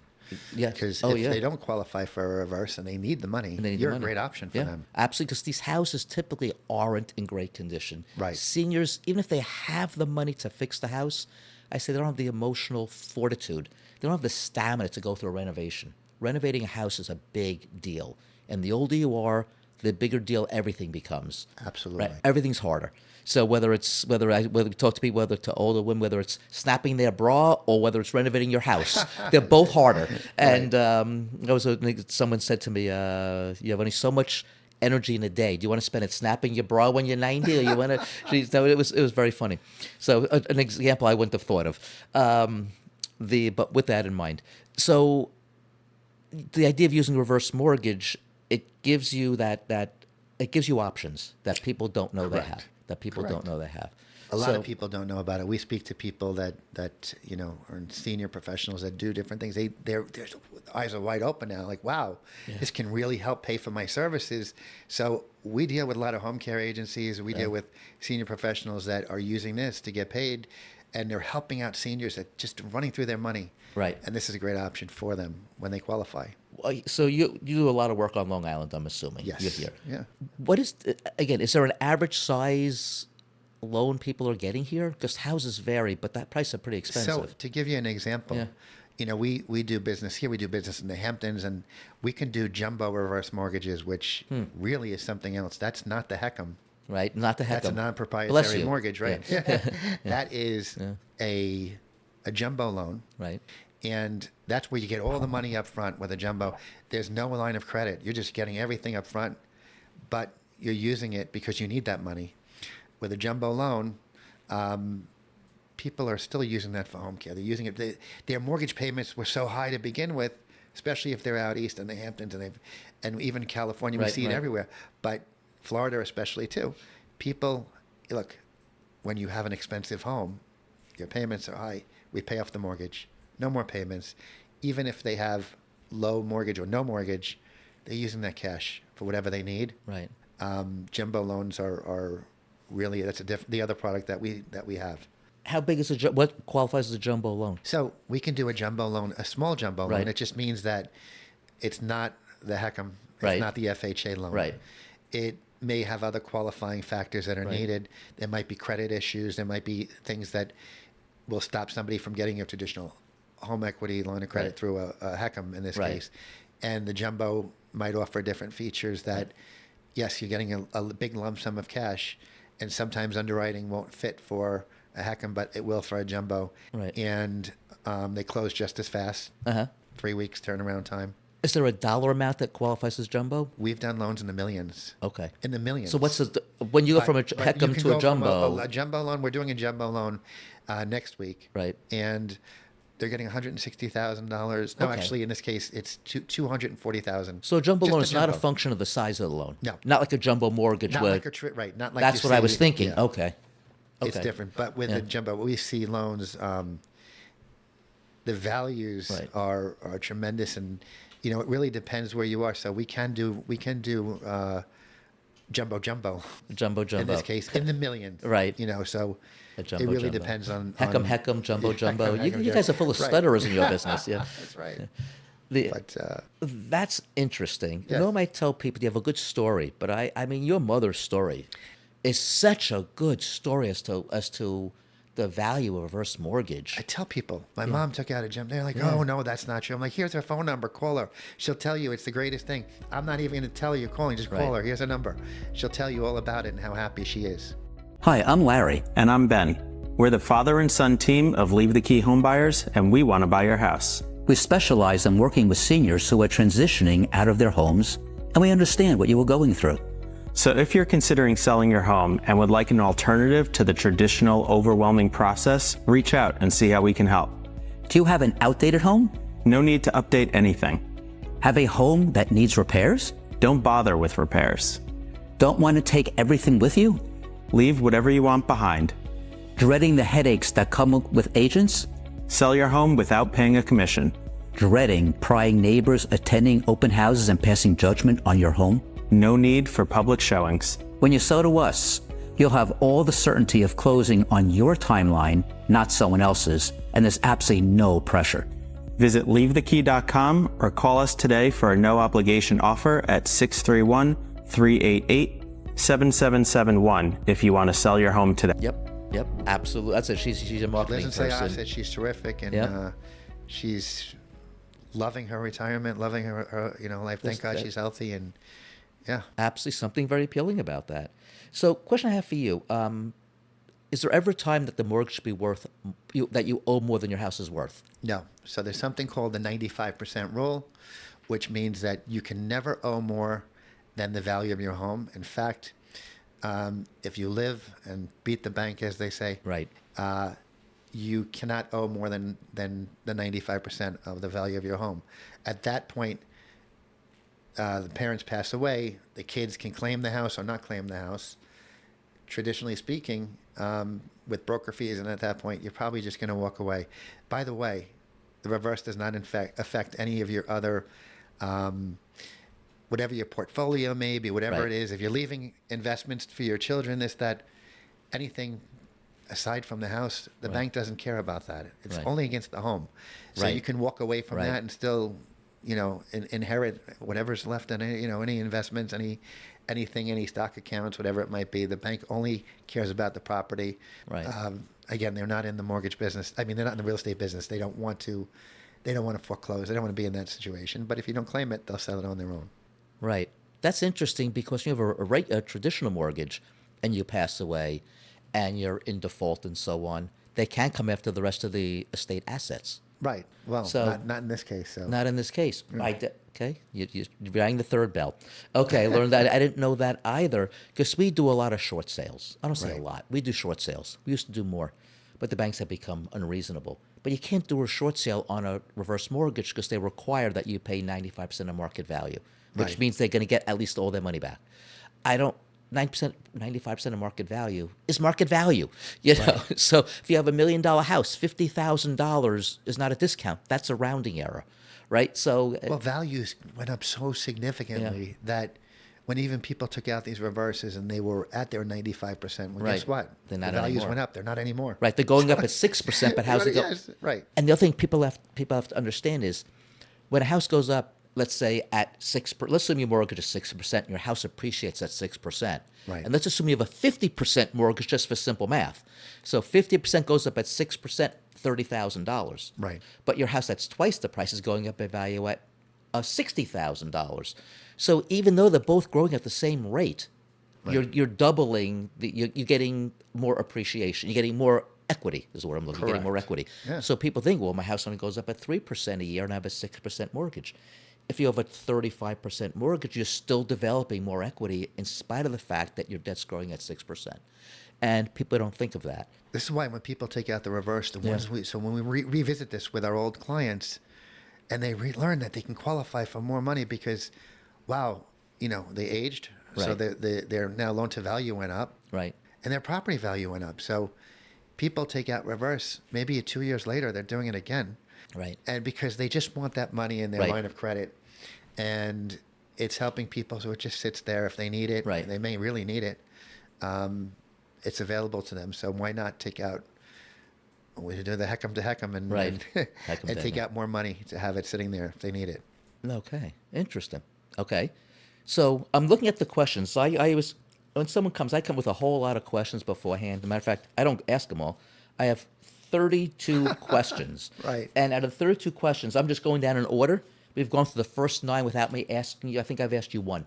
[SPEAKER 2] Yes.
[SPEAKER 1] Because
[SPEAKER 2] Oh,
[SPEAKER 1] if
[SPEAKER 2] yeah.
[SPEAKER 1] they don't qualify for a reverse and they need the money,
[SPEAKER 2] And they need the
[SPEAKER 1] you're a
[SPEAKER 2] money.
[SPEAKER 1] great option for
[SPEAKER 2] Yeah,
[SPEAKER 1] them.
[SPEAKER 2] absolutely, because these houses typically aren't in great condition.
[SPEAKER 1] Right.
[SPEAKER 2] Seniors, even if they have the money to fix the house, I say they don't have the emotional fortitude. They don't have the stamina to go through a renovation. Renovating a house is a big deal. And the older you are, the bigger deal everything becomes.
[SPEAKER 1] Absolutely.
[SPEAKER 2] Right? Everything's harder. So whether we talk to people, whether to older women, whether it's snapping their bra or whether it's renovating your house, they're both harder. And someone said to me, "You have only so much energy in a day. Do you want to spend it snapping your bra when you're 90, or you want to?" It was very funny. So an example I wouldn't have thought of. But with that in mind, so the idea of using reverse mortgage, it gives you it gives you options that people don't know they
[SPEAKER 1] Correct.
[SPEAKER 2] have. That people
[SPEAKER 1] Correct.
[SPEAKER 2] don't know they have.
[SPEAKER 1] A lot of people don't know about it. We speak to people that are senior professionals that do different things. Their eyes are wide open now. Like, wow, this can really help pay for my services. So we deal with a lot of home care agencies. We deal with senior professionals that are using this to get paid, and they're helping out seniors that just running through their money.
[SPEAKER 2] Right.
[SPEAKER 1] And this is a great option for them when they qualify.
[SPEAKER 2] So you do a lot of work on Long Island, I'm assuming.
[SPEAKER 1] Yes.
[SPEAKER 2] You're here.
[SPEAKER 1] Yeah.
[SPEAKER 2] What is, again, is there an average size loan people are getting here? Because houses vary, but that price is pretty expensive.
[SPEAKER 1] So to give you an example, we do business here. We do business in the Hamptons, and we can do jumbo reverse mortgages, which really is something else. That's not the HECM.
[SPEAKER 2] Right, not the HECM.
[SPEAKER 1] That's a non-proprietary mortgage, right?
[SPEAKER 2] Yeah.
[SPEAKER 1] That is a jumbo loan.
[SPEAKER 2] Right.
[SPEAKER 1] And that's where you get all the money up front with a jumbo. There's no line of credit. You're just getting everything up front, but you're using it because you need that money. With a jumbo loan, people are still using that for home care. They're using it. Their mortgage payments were so high to begin with, especially if they're out east in the Hamptons and even California. We see it everywhere, but Florida especially too. People, look, when you have an expensive home, your payments are high. We pay off the mortgage. No more payments. Even if they have low mortgage or no mortgage, they're using that cash for whatever they need.
[SPEAKER 2] Right.
[SPEAKER 1] Jumbo loans are really, that's the other product that we have.
[SPEAKER 2] How big is what qualifies as a jumbo loan?
[SPEAKER 1] So we can do a jumbo loan, a small jumbo loan. It just means that it's not the HECM, it's not the FHA loan.
[SPEAKER 2] Right.
[SPEAKER 1] It may have other qualifying factors that are needed. There might be credit issues. There might be things that will stop somebody from getting a traditional home equity line of credit through a HECM in this case. And the jumbo might offer different features that, yes, you're getting a big lump sum of cash, and sometimes underwriting won't fit for a HECM, but it will for a jumbo.
[SPEAKER 2] Right.
[SPEAKER 1] And they close just as fast. 3 weeks turnaround time.
[SPEAKER 2] Is there a dollar amount that qualifies as jumbo?
[SPEAKER 1] We've done loans in the millions.
[SPEAKER 2] Okay.
[SPEAKER 1] In the millions.
[SPEAKER 2] So what's when you go from a HECM to a jumbo?
[SPEAKER 1] A jumbo loan, we're doing a jumbo loan next week.
[SPEAKER 2] Right.
[SPEAKER 1] And they're getting $160,000. No, actually, in this case, it's $240,000.
[SPEAKER 2] So a jumbo loan is not a function of the size of the loan.
[SPEAKER 1] No.
[SPEAKER 2] Not like a jumbo mortgage.
[SPEAKER 1] Not like a right. Not like
[SPEAKER 2] that's what I was thinking. Yeah. Okay.
[SPEAKER 1] It's different, but with the jumbo, we see loans. The values are tremendous, and it really depends where you are. So we can do jumbo in this case in the millions.
[SPEAKER 2] Right.
[SPEAKER 1] So it
[SPEAKER 2] jumbo,
[SPEAKER 1] really depends on
[SPEAKER 2] HECM, jumbo. You guys are full of stutterers in your business. Yeah.
[SPEAKER 1] That's right.
[SPEAKER 2] But that's interesting. I might tell people you have a good story, but I mean your mother's story is such a good story as to the value of a reverse mortgage.
[SPEAKER 1] I tell people, my mom took out a jumbo. They're like, oh, no, that's not true. I'm like, here's her phone number. Call her. She'll tell you it's the greatest thing. I'm not even going to tell you you're calling. Just call her. Here's her number. She'll tell you all about it and how happy she is.
[SPEAKER 3] Hi, I'm Larry. And I'm Ben. We're the father and son team of Leave the Key Home Buyers, and we want to buy your house.
[SPEAKER 4] We specialize in working with seniors who are transitioning out of their homes, and we understand what you are going through.
[SPEAKER 3] So if you're considering selling your home and would like an alternative to the traditional overwhelming process, reach out and see how we can help.
[SPEAKER 4] Do you have an outdated home?
[SPEAKER 3] No need to update anything.
[SPEAKER 4] Have a home that needs repairs?
[SPEAKER 3] Don't bother with repairs.
[SPEAKER 4] Don't want to take everything with you?
[SPEAKER 3] Leave whatever you want behind.
[SPEAKER 4] Dreading the headaches that come with agents?
[SPEAKER 3] Sell your home without paying a commission.
[SPEAKER 4] Dreading prying neighbors attending open houses and passing judgment on your home?
[SPEAKER 3] No need for public showings.
[SPEAKER 4] When you sell to us, you'll have all the certainty of closing on your timeline, not someone else's, and there's absolutely no pressure.
[SPEAKER 3] Visit leavethekey.com or call us today for a no-obligation offer at 631-388-7771 if you want to sell your home today.
[SPEAKER 2] Yep, absolutely. That's it. She's a marketing person.
[SPEAKER 1] I said she's terrific, and she's loving her retirement, loving her life. Thank God she's healthy, and
[SPEAKER 2] absolutely something very appealing about that. So, question I have for you: is there ever a time that the mortgage should be worth that you owe more than your house is worth?
[SPEAKER 1] No. So there's something called the 95% rule, which means that you can never owe more than the value of your home. In fact, if you live and beat the bank, as they say, you cannot owe more than the 95% of the value of your home. At that point, the parents pass away, the kids can claim the house or not claim the house. traditionally speaking, with broker fees, and at that point, you're probably just going to walk away. By the way, the reverse does not affect any of your other, whatever your portfolio may be, whatever
[SPEAKER 2] Right.
[SPEAKER 1] it is. If you're leaving investments for your children, anything aside from the house, the
[SPEAKER 2] Right.
[SPEAKER 1] bank doesn't care about that. It's
[SPEAKER 2] Right.
[SPEAKER 1] only against the home. So
[SPEAKER 2] Right.
[SPEAKER 1] you can walk away from
[SPEAKER 2] Right.
[SPEAKER 1] that and still, inherit whatever's left in any investments, anything, any stock accounts, whatever it might be. The bank only cares about the property.
[SPEAKER 2] Right.
[SPEAKER 1] Again, they're not in the mortgage business. I mean, they're not in the real estate business. They don't want to foreclose. They don't want to be in that situation. But if you don't claim it, they'll sell it on their own.
[SPEAKER 2] Right. That's interesting because you have a traditional mortgage and you pass away and you're in default and so on. They can come after the rest of the estate assets.
[SPEAKER 1] Right. Well,
[SPEAKER 2] So-
[SPEAKER 1] not in this case. So
[SPEAKER 2] Not in this case. Okay. You're ringing the third bell. Okay. I learned that. I didn't know that either because we do a lot of short sales. I don't say a
[SPEAKER 1] Right.
[SPEAKER 2] lot. We do short sales. We used to do more, but the banks have become unreasonable. But you can't do a short sale on a reverse mortgage because they require that you pay 95% of market value, which
[SPEAKER 1] Right.
[SPEAKER 2] means they're going to get at least all their money back. 9%, 95% of market value is market value. You know, so if you have $1 million house, $50,000 is not a discount. That's a rounding error, right? So,
[SPEAKER 1] Well, values went up so significantly that when even people took out these reverses and they were at their 95%, well, guess
[SPEAKER 2] Right.
[SPEAKER 1] what?
[SPEAKER 2] They're not
[SPEAKER 1] the values
[SPEAKER 2] anymore.
[SPEAKER 1] went up. They're not anymore.
[SPEAKER 2] right, they're going up at 6%, but how's it go?
[SPEAKER 1] Yes, right.
[SPEAKER 2] And the other thing people have to understand is when a house goes up, let's say at 6%, let's assume your mortgage is 6% and your house appreciates at 6%.
[SPEAKER 1] Right.
[SPEAKER 2] And let's assume you have a 50% mortgage just for simple math. So 50% goes up at 6%, $30,000.
[SPEAKER 1] Right.
[SPEAKER 2] But your house that's twice the price is going up in value at $60,000. So even though they're both growing at the same rate, you're doubling, you're getting more appreciation. You're getting more equity is what I'm looking. You're getting more
[SPEAKER 1] Correct.
[SPEAKER 2] equity.
[SPEAKER 1] Yeah.
[SPEAKER 2] So people think, well, my house only goes up at 3% a year and I have a 6% mortgage. If you have a 35% mortgage, you're still developing more equity in spite of the fact that your debt's growing at 6%. And people don't think of that.
[SPEAKER 1] This is why when people take out the reverse, so when we revisit this with our old clients, and they learn that they can qualify for more money because, wow, they aged, so
[SPEAKER 2] Right.
[SPEAKER 1] their now loan to value went up,
[SPEAKER 2] Right.
[SPEAKER 1] and their property value went up. So people take out reverse. Maybe 2 years later, they're doing it again.
[SPEAKER 2] Right.
[SPEAKER 1] And because they just want that money in their
[SPEAKER 2] Right.
[SPEAKER 1] line of credit, and it's helping people, so it just sits there if they need it.
[SPEAKER 2] Right.
[SPEAKER 1] They may really need it. It's available to them, so why not take out? We should do the heck'em to heck'em and
[SPEAKER 2] Right.
[SPEAKER 1] and,
[SPEAKER 2] Heck'em
[SPEAKER 1] and
[SPEAKER 2] to
[SPEAKER 1] take
[SPEAKER 2] heck'em.
[SPEAKER 1] out more money to have it sitting there if they need it.
[SPEAKER 2] Okay, interesting. Okay, so I'm looking at the questions. So I was when someone comes, I come with a whole lot of questions beforehand. As a matter of fact, I don't ask them all. I have 32 questions.
[SPEAKER 1] Right.
[SPEAKER 2] And out of 32 questions, I'm just going down in order. We've gone through the first 9 without me asking you. I think I've asked you 1,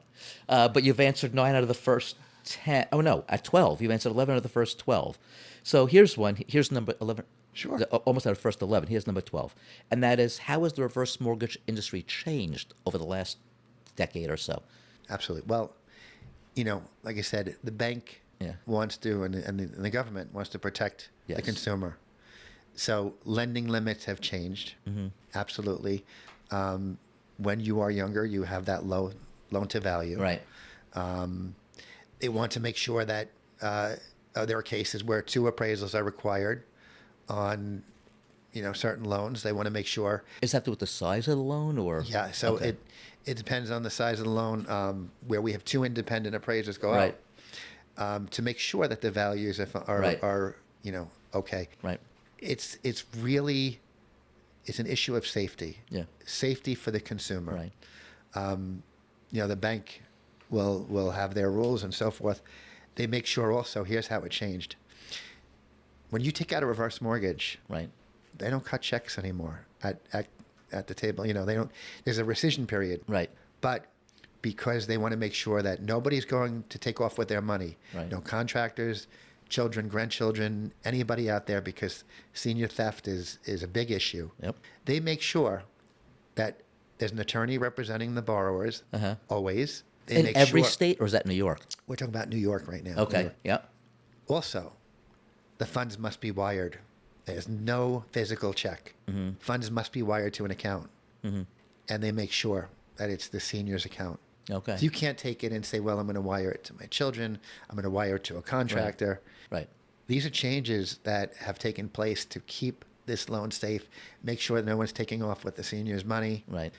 [SPEAKER 2] but you've answered 9 out of the first 10. Oh no, at 12, you've answered 11 out of the first 12. So here's one. Here's number 11.
[SPEAKER 1] Sure.
[SPEAKER 2] Almost out of the first 11. Here's number 12. And that is, how has the reverse mortgage industry changed over the last decade or so?
[SPEAKER 1] Absolutely. Well, like I said, the bank
[SPEAKER 2] Yeah.
[SPEAKER 1] wants to, and the government wants to protect the
[SPEAKER 2] Yes.
[SPEAKER 1] consumer. So lending limits have changed.
[SPEAKER 2] Mm-hmm.
[SPEAKER 1] Absolutely. When you are younger, you have that low loan to value.
[SPEAKER 2] Right.
[SPEAKER 1] They want to make sure that there are cases where 2 appraisals are required on, certain loans. They want to make sure.
[SPEAKER 2] Is that with the size of the loan or?
[SPEAKER 1] Yeah. So
[SPEAKER 2] Okay.
[SPEAKER 1] it depends on the size of the loan. Where we have 2 independent appraisers go
[SPEAKER 2] Right.
[SPEAKER 1] out to make sure that the values are
[SPEAKER 2] Right.
[SPEAKER 1] okay.
[SPEAKER 2] Right.
[SPEAKER 1] It's an issue of safety.
[SPEAKER 2] Yeah.
[SPEAKER 1] Safety for the consumer.
[SPEAKER 2] Right.
[SPEAKER 1] The bank will have their rules and so forth. They make sure also, here's how it changed. When you take out a reverse mortgage,
[SPEAKER 2] Right.
[SPEAKER 1] they don't cut checks anymore at the table. They don't, there's a rescission period.
[SPEAKER 2] Right.
[SPEAKER 1] But because they want to make sure that nobody's going to take off with their money.
[SPEAKER 2] Right.
[SPEAKER 1] No contractors, children, grandchildren, anybody out there, because senior theft is a big issue.
[SPEAKER 2] Yep.
[SPEAKER 1] They make sure that there's an attorney representing the borrowers always. They
[SPEAKER 2] In
[SPEAKER 1] make
[SPEAKER 2] every
[SPEAKER 1] sure,
[SPEAKER 2] state, or is that New York?
[SPEAKER 1] We're talking about New York right now. New
[SPEAKER 2] Okay.
[SPEAKER 1] York.
[SPEAKER 2] Yeah.
[SPEAKER 1] Also, the funds must be wired. There's no physical check. Funds must be wired to an account. And they make sure that it's the senior's account.
[SPEAKER 2] Okay.
[SPEAKER 1] So you can't take it and say, well, I'm going to wire it to my children. I'm going to wire it to a contractor.
[SPEAKER 2] Right.
[SPEAKER 1] These are changes that have taken place to keep this loan safe, make sure that no one's taking off with the seniors' money.
[SPEAKER 2] Right.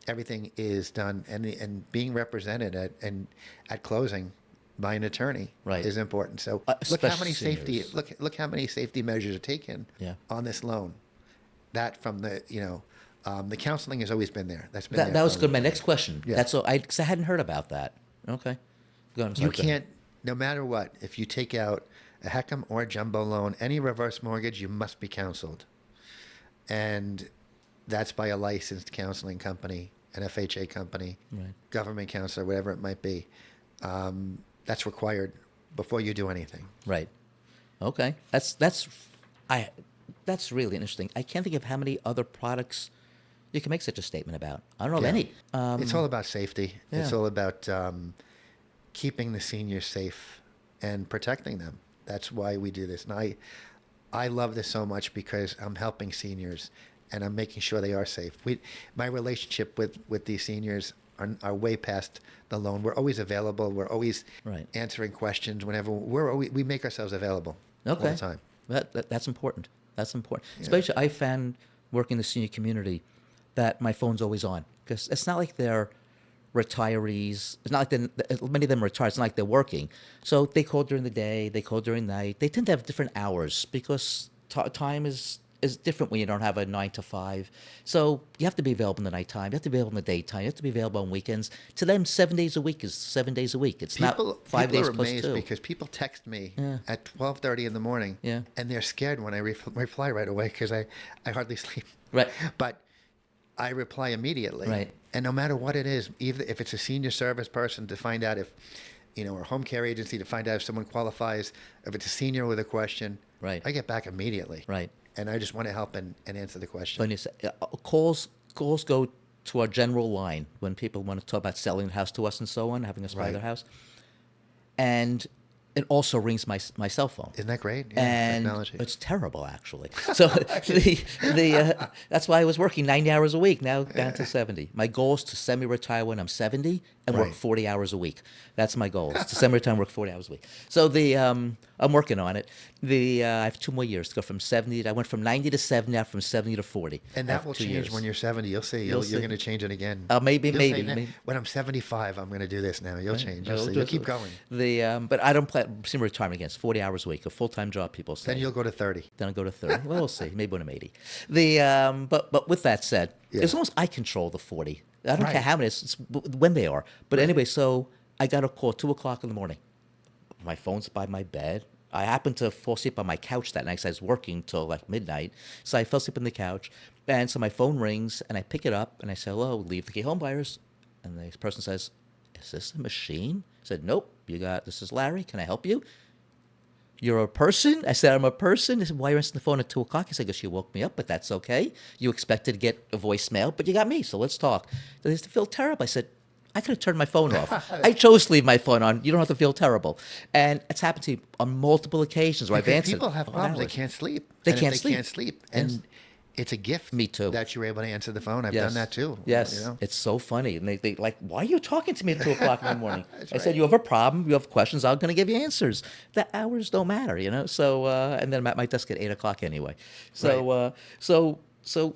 [SPEAKER 1] Everything is done, and being represented at closing by an attorney
[SPEAKER 2] Right.
[SPEAKER 1] is important. So look how many
[SPEAKER 2] especially
[SPEAKER 1] safety look how many safety measures are taken
[SPEAKER 2] Yeah.
[SPEAKER 1] on this loan. That from the the counseling has always been there. That's been
[SPEAKER 2] That
[SPEAKER 1] there
[SPEAKER 2] that
[SPEAKER 1] for
[SPEAKER 2] was
[SPEAKER 1] a
[SPEAKER 2] good. My
[SPEAKER 1] long
[SPEAKER 2] next
[SPEAKER 1] time.
[SPEAKER 2] question.
[SPEAKER 1] Yeah.
[SPEAKER 2] That's all. Because I hadn't heard about that. Okay. Go on. I'm sorry,
[SPEAKER 1] You
[SPEAKER 2] go ahead.
[SPEAKER 1] can't, no matter what, if you take out a HECM or a jumbo loan, any reverse mortgage, you must be counseled. And that's by a licensed counseling company, an FHA company,
[SPEAKER 2] Right.
[SPEAKER 1] government counselor, whatever it might be. That's required before you do anything.
[SPEAKER 2] Right. Okay. That's really interesting. I can't think of how many other products you can make such a statement about. I don't know of any.
[SPEAKER 1] It's all about safety. It's
[SPEAKER 2] yeah.
[SPEAKER 1] all about keeping the seniors safe and protecting them. That's why we do this. And I love this so much because I'm helping seniors and I'm making sure they are safe. My relationship with these seniors are way past the loan. We're always available. We're always
[SPEAKER 2] Right.
[SPEAKER 1] answering questions whenever we make ourselves available all
[SPEAKER 2] Okay.
[SPEAKER 1] the time.
[SPEAKER 2] That's important. That's important. Especially, I found working in the senior community that my phone's always on because it's not like they're retirees. It's not like many of them are retired. It's not like they're working. So they call during the day. They call during night. They tend to have different hours because time is different when you don't have a 9 to 5. So you have to be available in the nighttime. You have to be available in the daytime. You have to be available on weekends. To them, 7 days a week is 7 days a week. It's not 5 days
[SPEAKER 1] are
[SPEAKER 2] plus
[SPEAKER 1] amazed
[SPEAKER 2] 2.
[SPEAKER 1] because people text me
[SPEAKER 2] Yeah.
[SPEAKER 1] at 12:30 in the morning,
[SPEAKER 2] Yeah.
[SPEAKER 1] and they're scared when I reply right away because I hardly sleep.
[SPEAKER 2] Right.
[SPEAKER 1] But I reply immediately.
[SPEAKER 2] Right.
[SPEAKER 1] And no matter what it is, even if it's a senior service person to find out if, or home care agency to find out if someone qualifies, if it's a senior with a question,
[SPEAKER 2] Right.
[SPEAKER 1] I get back immediately.
[SPEAKER 2] Right.
[SPEAKER 1] And I just want to help and answer the question.
[SPEAKER 2] When you say, calls go to our general line when people want to talk about selling the house to us and so on, having us buy
[SPEAKER 1] Right.
[SPEAKER 2] their house. And it also rings my cell phone.
[SPEAKER 1] Isn't that great? Yeah,
[SPEAKER 2] And
[SPEAKER 1] technology.
[SPEAKER 2] it's terrible, actually. So that's why I was working 90 hours a week, now down to 70. My goal is to semi-retire when I'm 70 and work
[SPEAKER 1] Right.
[SPEAKER 2] 40 hours a week. That's my goal, is to semi-retire and work 40 hours a week. So I'm working on it. I have 2 more years to go from 70. I went from 90 to 70, now from 70 to 40.
[SPEAKER 1] And
[SPEAKER 2] I
[SPEAKER 1] that
[SPEAKER 2] have
[SPEAKER 1] will
[SPEAKER 2] 2
[SPEAKER 1] change
[SPEAKER 2] years.
[SPEAKER 1] when you're 70. You'll see.
[SPEAKER 2] You'll
[SPEAKER 1] You're
[SPEAKER 2] see.
[SPEAKER 1] going to change it again.
[SPEAKER 2] Maybe,
[SPEAKER 1] You'll say,
[SPEAKER 2] maybe.
[SPEAKER 1] When I'm 75, I'm going to do this now. You'll change. You'll see. You'll keep going.
[SPEAKER 2] But I don't plan semi-retirement again. It's 40 hours a week, a full-time job, people say.
[SPEAKER 1] Then you'll go to 30.
[SPEAKER 2] Then I'll go to 30. Well, we'll see. Maybe when I'm 80. But with that said,
[SPEAKER 1] Yeah.
[SPEAKER 2] as long as I control the 40, I don't
[SPEAKER 1] Right.
[SPEAKER 2] care how many, it's when they are. But anyway, so I got a call 2 o'clock in the morning. My phone's by my bed. I happened to fall asleep on my couch that night because I was working till like midnight. So I fell asleep on the couch. And so my phone rings and I pick it up and I say, hello, leave the key home buyers. And the person says, is this a machine? I said, nope, this is Larry. Can I help you? You're a person? I said, I'm a person. He said, why are you answering the phone at 2 o'clock? I said, because you woke me up, but that's okay. You expected to get a voicemail, but you got me, so let's talk. They said, feel terrible. I said, I could have turned my phone off. I chose to leave my phone on. You don't have to feel terrible. And it's happened to me on multiple occasions where I've
[SPEAKER 1] Because
[SPEAKER 2] answered.
[SPEAKER 1] people have problems. They
[SPEAKER 2] hours.
[SPEAKER 1] can't sleep.
[SPEAKER 2] They
[SPEAKER 1] And if
[SPEAKER 2] can't
[SPEAKER 1] they
[SPEAKER 2] sleep.
[SPEAKER 1] can't sleep. And
[SPEAKER 2] Yes.
[SPEAKER 1] it's a gift.
[SPEAKER 2] Me too.
[SPEAKER 1] That you're able to answer the phone. I've
[SPEAKER 2] Yes.
[SPEAKER 1] done that too.
[SPEAKER 2] Yes,
[SPEAKER 1] You know?
[SPEAKER 2] it's so funny. And they like, why are you talking to me at 2 o'clock in the morning? I said,
[SPEAKER 1] right.
[SPEAKER 2] you have a problem, you have questions, I'm going to give you answers. The hours don't matter, So, and then I'm at my desk at 8 o'clock anyway. So, so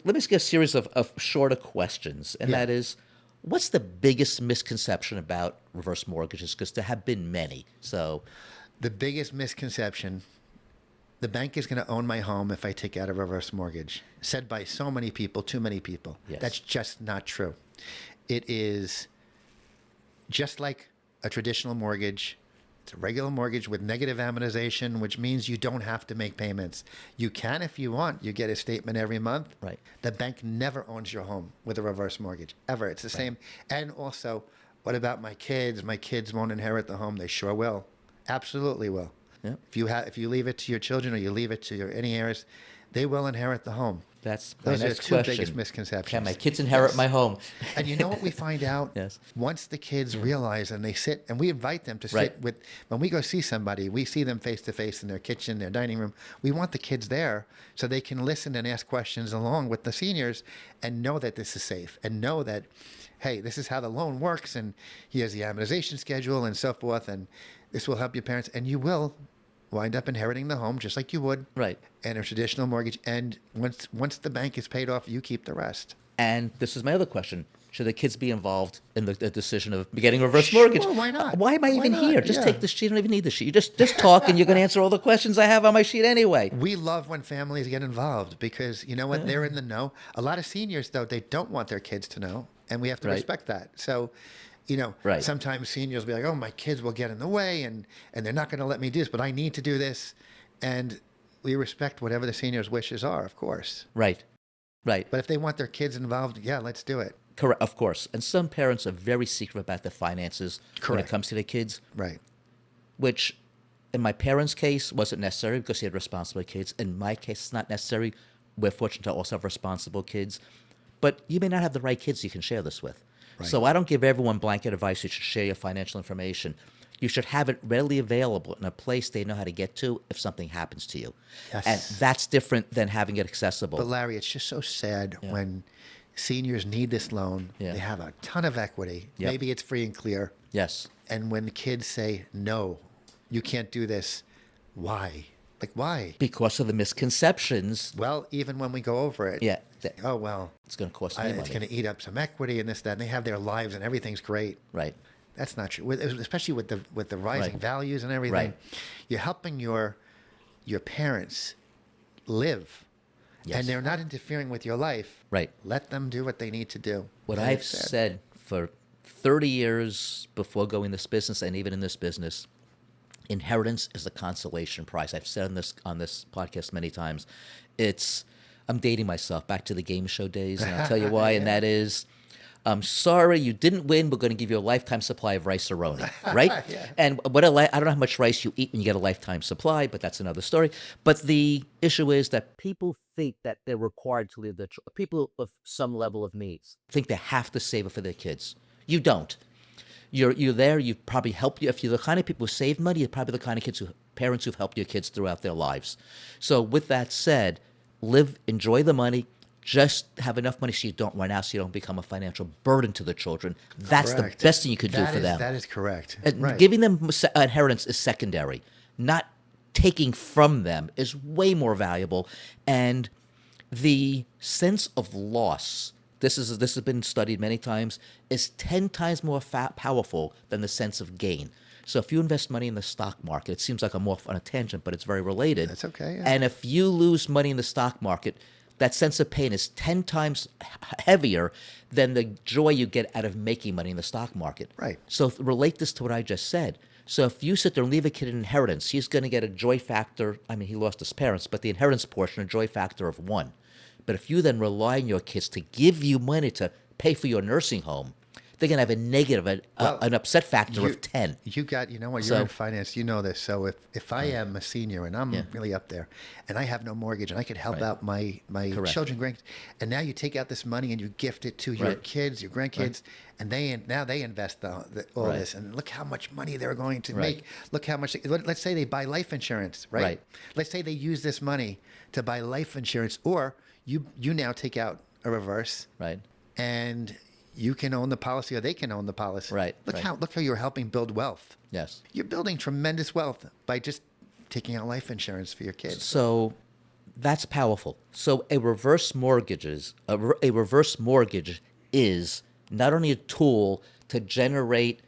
[SPEAKER 2] let me just get a series of shorter questions. And
[SPEAKER 1] Yeah.
[SPEAKER 2] that is, what's the biggest misconception about reverse mortgages? Because there have been many. So,
[SPEAKER 1] The biggest misconception, the bank is going to own my home if I take out a reverse mortgage. Said by so many people, too many people.
[SPEAKER 2] Yes.
[SPEAKER 1] That's just not true. It is just like a traditional mortgage. It's a regular mortgage with negative amortization, which means you don't have to make payments. You can if you want. You get a statement every month.
[SPEAKER 2] Right.
[SPEAKER 1] The bank never owns your home with a reverse mortgage, ever. It's the same. And also, what about my kids? My kids won't inherit the home. They sure will. Absolutely will.
[SPEAKER 2] Yeah.
[SPEAKER 1] If you leave it to your children or you leave it to your any heirs, they will inherit the home.
[SPEAKER 2] That's my
[SPEAKER 1] Those are the
[SPEAKER 2] next
[SPEAKER 1] two
[SPEAKER 2] question.
[SPEAKER 1] biggest misconceptions.
[SPEAKER 2] Can my kids inherit
[SPEAKER 1] Yes.
[SPEAKER 2] my home?
[SPEAKER 1] And you know what we find out?
[SPEAKER 2] Yes.
[SPEAKER 1] Once the kids realize and they sit, and we invite them to sit
[SPEAKER 2] Right.
[SPEAKER 1] with, when we go see somebody, we see them face to face in their kitchen, their dining room. We want the kids there so they can listen and ask questions along with the seniors and know that this is safe and know that, hey, this is how the loan works and here's the amortization schedule and so forth. And this will help your parents. And you will wind up inheriting the home just like you would
[SPEAKER 2] Right.
[SPEAKER 1] in a traditional mortgage. And once the bank is paid off, you keep the rest.
[SPEAKER 2] And this is my other question. Should the kids be involved in the decision of getting a reverse mortgage?
[SPEAKER 1] Sure, why not?
[SPEAKER 2] Why am I
[SPEAKER 1] Why
[SPEAKER 2] even
[SPEAKER 1] not?
[SPEAKER 2] here? Just
[SPEAKER 1] Yeah.
[SPEAKER 2] take the sheet. I don't even need the sheet. You just talk and you're going to answer all the questions I have on my sheet anyway.
[SPEAKER 1] We love when families get involved because you know what? They're in the know. A lot of seniors, though, they don't want their kids to know, and we have to
[SPEAKER 2] Right.
[SPEAKER 1] respect that. So, you know,
[SPEAKER 2] Right.
[SPEAKER 1] sometimes seniors will be like, oh, my kids will get in the way and they're not going to let me do this, but I need to do this. And we respect whatever the seniors' wishes are, of course.
[SPEAKER 2] Right. Right.
[SPEAKER 1] But if they want their kids involved, yeah, let's do it.
[SPEAKER 2] Correct. Of course. And some parents are very secret about their finances when it
[SPEAKER 1] Correct.
[SPEAKER 2] comes to their kids,
[SPEAKER 1] Right.
[SPEAKER 2] which in my parents' case wasn't necessary because they had responsible kids. In my case, it's not necessary. We're fortunate to also have responsible kids. But you may not have the right kids you can share this with.
[SPEAKER 1] Right.
[SPEAKER 2] So I don't give everyone blanket advice. You should share your financial information. You should have it readily available in a place they know how to get to if something happens to you.
[SPEAKER 1] Yes.
[SPEAKER 2] And that's different than having it accessible.
[SPEAKER 1] But Larry, it's just so sad when seniors need this loan.
[SPEAKER 2] Yeah.
[SPEAKER 1] They have a ton of equity.
[SPEAKER 2] Yep.
[SPEAKER 1] Maybe it's free and clear.
[SPEAKER 2] Yes.
[SPEAKER 1] And when the kids say, no, you can't do this, why? Like, why?
[SPEAKER 2] Because of the misconceptions.
[SPEAKER 1] Well, even when we go over it,
[SPEAKER 2] Yeah.
[SPEAKER 1] oh, well,
[SPEAKER 2] It's going to cost me
[SPEAKER 1] it's
[SPEAKER 2] money.
[SPEAKER 1] going to eat up some equity and this, that, and they have their lives and everything's great.
[SPEAKER 2] Right.
[SPEAKER 1] That's not true, especially with the rising
[SPEAKER 2] Right.
[SPEAKER 1] values and everything.
[SPEAKER 2] Right.
[SPEAKER 1] You're helping your parents live,
[SPEAKER 2] Yes.
[SPEAKER 1] and they're not interfering with your life.
[SPEAKER 2] Right.
[SPEAKER 1] Let them do what they need to do.
[SPEAKER 2] What
[SPEAKER 1] And
[SPEAKER 2] I've
[SPEAKER 1] it's sad.
[SPEAKER 2] said for 30 years before going this business and even in this business, inheritance is a consolation prize. I've said on this podcast many times. I'm dating myself back to the game show days, and I'll tell you why, and that is, I'm sorry you didn't win. We're going to give you a lifetime supply of rice-a-roni, right? And I don't know how much rice you eat when you get a lifetime supply, but that's another story. But the issue is that people think that they're required to leave people of some level of means think they have to save it for their kids. You don't. You're there. You probably helped you. If you're the kind of people who save money, you're probably the kind of parents who've helped your kids throughout their lives. So with that said, enjoy the money. Just have enough money so you don't run out, so you don't become a financial burden to the children. That's
[SPEAKER 1] Correct.
[SPEAKER 2] the best thing you could do
[SPEAKER 1] That
[SPEAKER 2] for
[SPEAKER 1] is-
[SPEAKER 2] them.
[SPEAKER 1] That is correct.
[SPEAKER 2] And
[SPEAKER 1] Right.
[SPEAKER 2] giving them inheritance is secondary. Not taking from them is way more valuable. And the sense of loss, this has been studied many times, is 10 times more powerful than the sense of gain. So if you invest money in the stock market, it seems like I'm off on a tangent, but it's very related.
[SPEAKER 1] That's okay, yeah.
[SPEAKER 2] And if you lose money in the stock market, that sense of pain is 10 times heavier than the joy you get out of making money in the stock market.
[SPEAKER 1] Right.
[SPEAKER 2] So relate this to what I just said. So if you sit there and leave a kid an inheritance, he's going to get a joy factor. I mean, he lost his parents, but the inheritance portion, a joy factor of 1. But if you then rely on your kids to give you money to pay for your nursing home, they're going to have a negative, an upset factor of 10.
[SPEAKER 1] You know what,
[SPEAKER 2] So-
[SPEAKER 1] you're in finance, you know this. So if I am a senior and I'm
[SPEAKER 2] Yeah.
[SPEAKER 1] really up there and I have no mortgage and I could help
[SPEAKER 2] Right.
[SPEAKER 1] out my
[SPEAKER 2] Correct.
[SPEAKER 1] children, and now you take out this money and you gift it to your
[SPEAKER 2] Right.
[SPEAKER 1] kids, your grandkids, and now they invest all
[SPEAKER 2] Right.
[SPEAKER 1] this, and look how much money they're going to
[SPEAKER 2] Right.
[SPEAKER 1] make. Look how much, let's say they buy life insurance, right?
[SPEAKER 2] Right.
[SPEAKER 1] Let's say they use this money to buy life insurance, or you now take out a reverse,
[SPEAKER 2] Right.
[SPEAKER 1] and you can own the policy or they can own the policy.
[SPEAKER 2] Right,
[SPEAKER 1] Look
[SPEAKER 2] right.
[SPEAKER 1] how you're helping build wealth.
[SPEAKER 2] Yes.
[SPEAKER 1] You're building tremendous wealth by just taking out life insurance for your kids.
[SPEAKER 2] So that's powerful. So a reverse mortgage is not only a tool to generate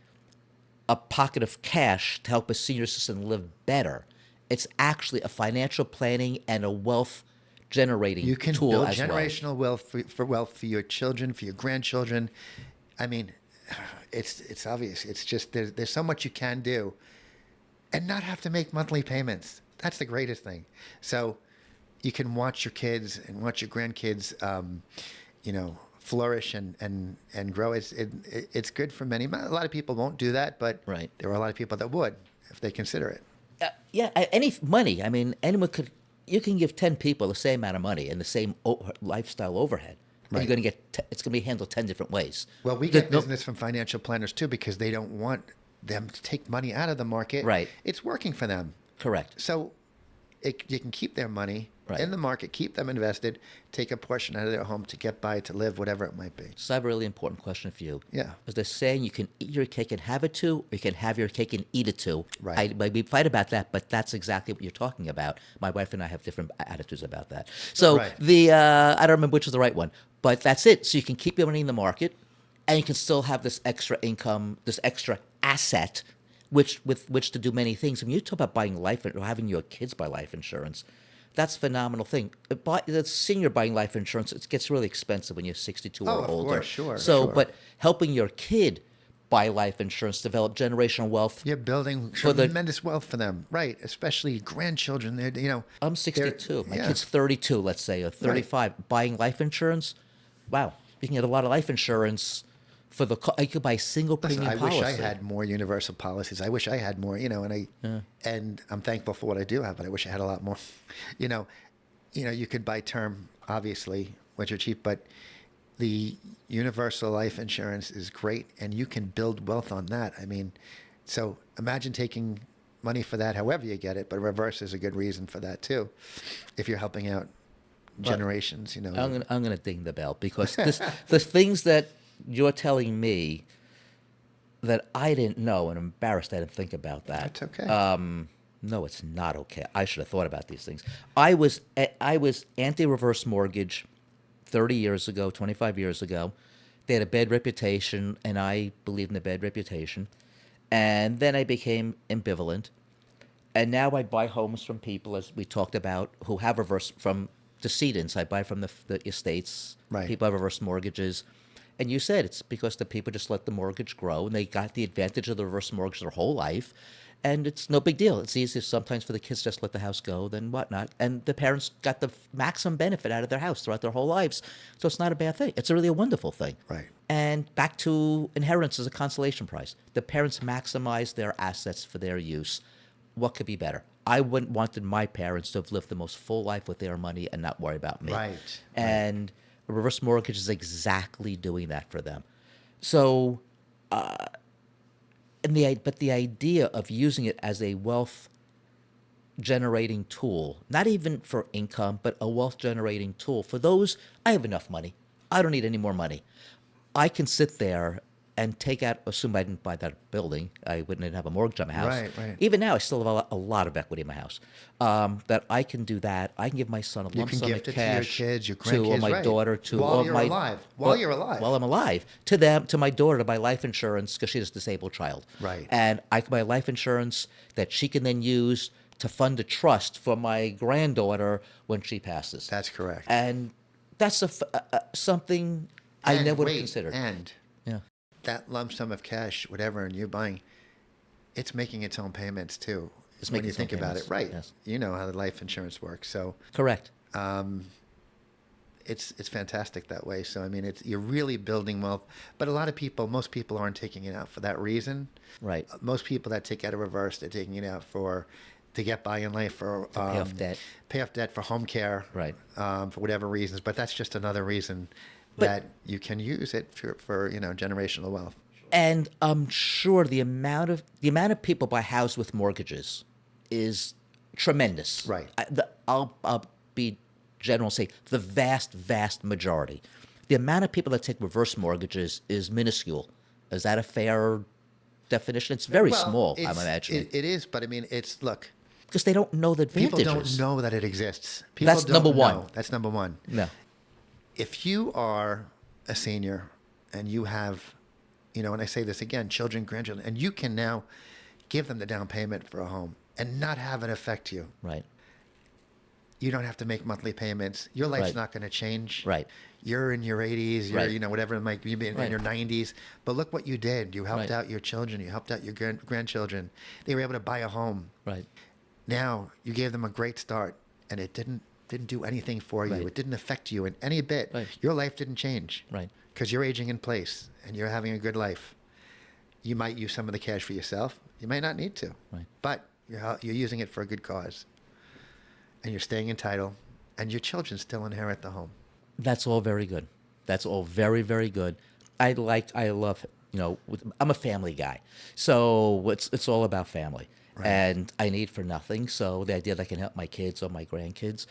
[SPEAKER 2] a pocket of cash to help a senior citizen live better, it's actually a financial planning and a wealth generating
[SPEAKER 1] You can
[SPEAKER 2] tool
[SPEAKER 1] build
[SPEAKER 2] as well.
[SPEAKER 1] generational wealth for your children, for your grandchildren. I mean, it's obvious. It's just there's so much you can do, and not have to make monthly payments. That's the greatest thing. So you can watch your kids and watch your grandkids, flourish and grow. It's good for many. A lot of people won't do that, but
[SPEAKER 2] Right.
[SPEAKER 1] there are a lot of people that would if they consider it.
[SPEAKER 2] Any money. I mean, anyone could you can give 10 people the same amount of money and the same lifestyle overhead. And
[SPEAKER 1] Right.
[SPEAKER 2] you're going to get, it's going to be handled 10 different ways.
[SPEAKER 1] Well, we get business from financial planners too because they don't want them to take money out of the market.
[SPEAKER 2] Right.
[SPEAKER 1] It's working for them.
[SPEAKER 2] Correct.
[SPEAKER 1] So you can keep their money
[SPEAKER 2] Right.
[SPEAKER 1] in the market, keep them invested, take a portion out of their home to get by, to live, whatever it might be.
[SPEAKER 2] So I have a really important question for you.
[SPEAKER 1] Yeah.
[SPEAKER 2] Is they're saying you can eat your cake and have it too, or you can have your cake and eat it too.
[SPEAKER 1] Right.
[SPEAKER 2] We fight about that, but that's exactly what you're talking about. My wife and I have different attitudes about that. So
[SPEAKER 1] Right.
[SPEAKER 2] I don't remember which is the right one, but that's it. So you can keep your money in the market, and you can still have this extra income, this extra asset, with which to do many things. When you talk about buying life or having your kids buy life insurance, that's a phenomenal thing. The senior buying life insurance, it gets really expensive when you're 62
[SPEAKER 1] Oh,
[SPEAKER 2] or
[SPEAKER 1] of
[SPEAKER 2] older.
[SPEAKER 1] course, sure,
[SPEAKER 2] So,
[SPEAKER 1] sure.
[SPEAKER 2] but helping your kid buy life insurance, develop generational wealth.
[SPEAKER 1] You're building
[SPEAKER 2] For the-
[SPEAKER 1] tremendous wealth for them, right? Especially grandchildren. They're.
[SPEAKER 2] I'm 62. My
[SPEAKER 1] yeah.
[SPEAKER 2] kid's 32, let's say, or 35. Buying life insurance, wow, you can get a lot of life insurance for you could buy a single
[SPEAKER 1] Listen,
[SPEAKER 2] premium
[SPEAKER 1] I
[SPEAKER 2] policy.
[SPEAKER 1] wish I had more universal policies. I wish I had more, and I'm thankful for what I do have, but I wish I had a lot more. You could buy term, obviously, which are cheap, but the universal life insurance is great, and you can build wealth on that. I mean, so imagine taking money for that, however you get it, but reverse is a good reason for that too, if you're helping out generations.
[SPEAKER 2] I'm gonna ding the bell because the things that you're telling me that I didn't know, and I'm embarrassed I didn't think about that.
[SPEAKER 1] That's okay.
[SPEAKER 2] No, it's not okay. I should have thought about these things. I was anti-reverse mortgage 30 years ago, 25 years ago. They had a bad reputation, and I believed in the bad reputation. And then I became ambivalent. And now I buy homes from people, as we talked about, who have reverse from decedents. I buy from the estates.
[SPEAKER 1] Right.
[SPEAKER 2] People have reverse mortgages. And you said it's because the people just let the mortgage grow, and they got the advantage of the reverse mortgage their whole life. And it's no big deal. It's easier sometimes for the kids to just let the house go than whatnot. And the parents got the maximum benefit out of their house throughout their whole lives. So it's not a bad thing. It's really a wonderful thing.
[SPEAKER 1] Right.
[SPEAKER 2] And back to inheritance as a consolation prize. The parents maximize their assets for their use. What could be better? I wouldn't wanted my parents to have lived the most full life with their money and not worry about me.
[SPEAKER 1] Right.
[SPEAKER 2] And a reverse mortgage is exactly doing that for them. So, but the idea of using it as a wealth generating tool, not even for income, but a wealth generating tool for those, I have enough money. I don't need any more money. I can sit there and take out, assume I didn't buy that building, I wouldn't have a mortgage on my house.
[SPEAKER 1] Right.
[SPEAKER 2] Even now, I still have a lot of equity in my house. That I can do that. I can give my son a
[SPEAKER 1] You
[SPEAKER 2] lump
[SPEAKER 1] can
[SPEAKER 2] sum of
[SPEAKER 1] gift it to your
[SPEAKER 2] cash
[SPEAKER 1] kids, your
[SPEAKER 2] to
[SPEAKER 1] grandkids,
[SPEAKER 2] my
[SPEAKER 1] right.
[SPEAKER 2] daughter, to
[SPEAKER 1] While
[SPEAKER 2] all
[SPEAKER 1] you're
[SPEAKER 2] my
[SPEAKER 1] alive. While you're alive.
[SPEAKER 2] while I'm alive, to them, to my daughter, to buy life insurance because she's a disabled child.
[SPEAKER 1] Right.
[SPEAKER 2] And I can buy life insurance that she can then use to fund a trust for my granddaughter when she passes.
[SPEAKER 1] That's correct.
[SPEAKER 2] And that's something I
[SPEAKER 1] And
[SPEAKER 2] never would have
[SPEAKER 1] wait,
[SPEAKER 2] considered.
[SPEAKER 1] And
[SPEAKER 2] Yeah.
[SPEAKER 1] that lump sum of cash, whatever, and you're buying, it's making its own payments too.
[SPEAKER 2] It's
[SPEAKER 1] when
[SPEAKER 2] making
[SPEAKER 1] you
[SPEAKER 2] its own
[SPEAKER 1] think about
[SPEAKER 2] payments,
[SPEAKER 1] it, right?
[SPEAKER 2] yes.
[SPEAKER 1] You know how the life insurance works, so
[SPEAKER 2] Correct.
[SPEAKER 1] it's fantastic that way. So I mean, you're really building wealth. But a lot of people, most people aren't taking it out for that reason.
[SPEAKER 2] Right.
[SPEAKER 1] Most people that take out a reverse, they're taking it out to get by in life, or pay off debt for home care,
[SPEAKER 2] Right.
[SPEAKER 1] For whatever reasons. But that's just another reason that you can use it for generational wealth.
[SPEAKER 2] And I'm sure the amount of people buy houses with mortgages is tremendous.
[SPEAKER 1] Right.
[SPEAKER 2] I'll be general and say the vast majority. The amount of people that take reverse mortgages is minuscule. Is that a fair definition? It's very small, I'm imagining.
[SPEAKER 1] It is, but I mean, look.
[SPEAKER 2] Because they don't know the advantages.
[SPEAKER 1] People don't know that it exists. People
[SPEAKER 2] That's
[SPEAKER 1] don't
[SPEAKER 2] number one.
[SPEAKER 1] know. That's number one.
[SPEAKER 2] No.
[SPEAKER 1] If you are a senior and you have, and I say this again, children, grandchildren, and you can now give them the down payment for a home and not have it affect you.
[SPEAKER 2] Right.
[SPEAKER 1] You don't have to make monthly payments. Your life's
[SPEAKER 2] Right.
[SPEAKER 1] not going to change.
[SPEAKER 2] Right.
[SPEAKER 1] You're in your 80s, you're,
[SPEAKER 2] Right.
[SPEAKER 1] whatever it might be, in
[SPEAKER 2] Right.
[SPEAKER 1] your 90s. But look what you did. You helped
[SPEAKER 2] Right.
[SPEAKER 1] out your children. You helped out your grandchildren. They were able to buy a home.
[SPEAKER 2] Right.
[SPEAKER 1] Now you gave them a great start, and it didn't do anything for you.
[SPEAKER 2] Right.
[SPEAKER 1] It didn't affect you in any bit.
[SPEAKER 2] Right.
[SPEAKER 1] Your life didn't change.
[SPEAKER 2] Right.
[SPEAKER 1] Because you're aging in place and you're having a good life. You might use some of the cash for yourself. You might not need to.
[SPEAKER 2] Right.
[SPEAKER 1] But you're using it for a good cause. and you're staying in title, and your children still inherit the home.
[SPEAKER 2] That's all very good. That's all very, very good. I love, I'm a family guy. So it's all about family.
[SPEAKER 1] Right.
[SPEAKER 2] And I need for nothing. So the idea that I can help my kids or my grandkids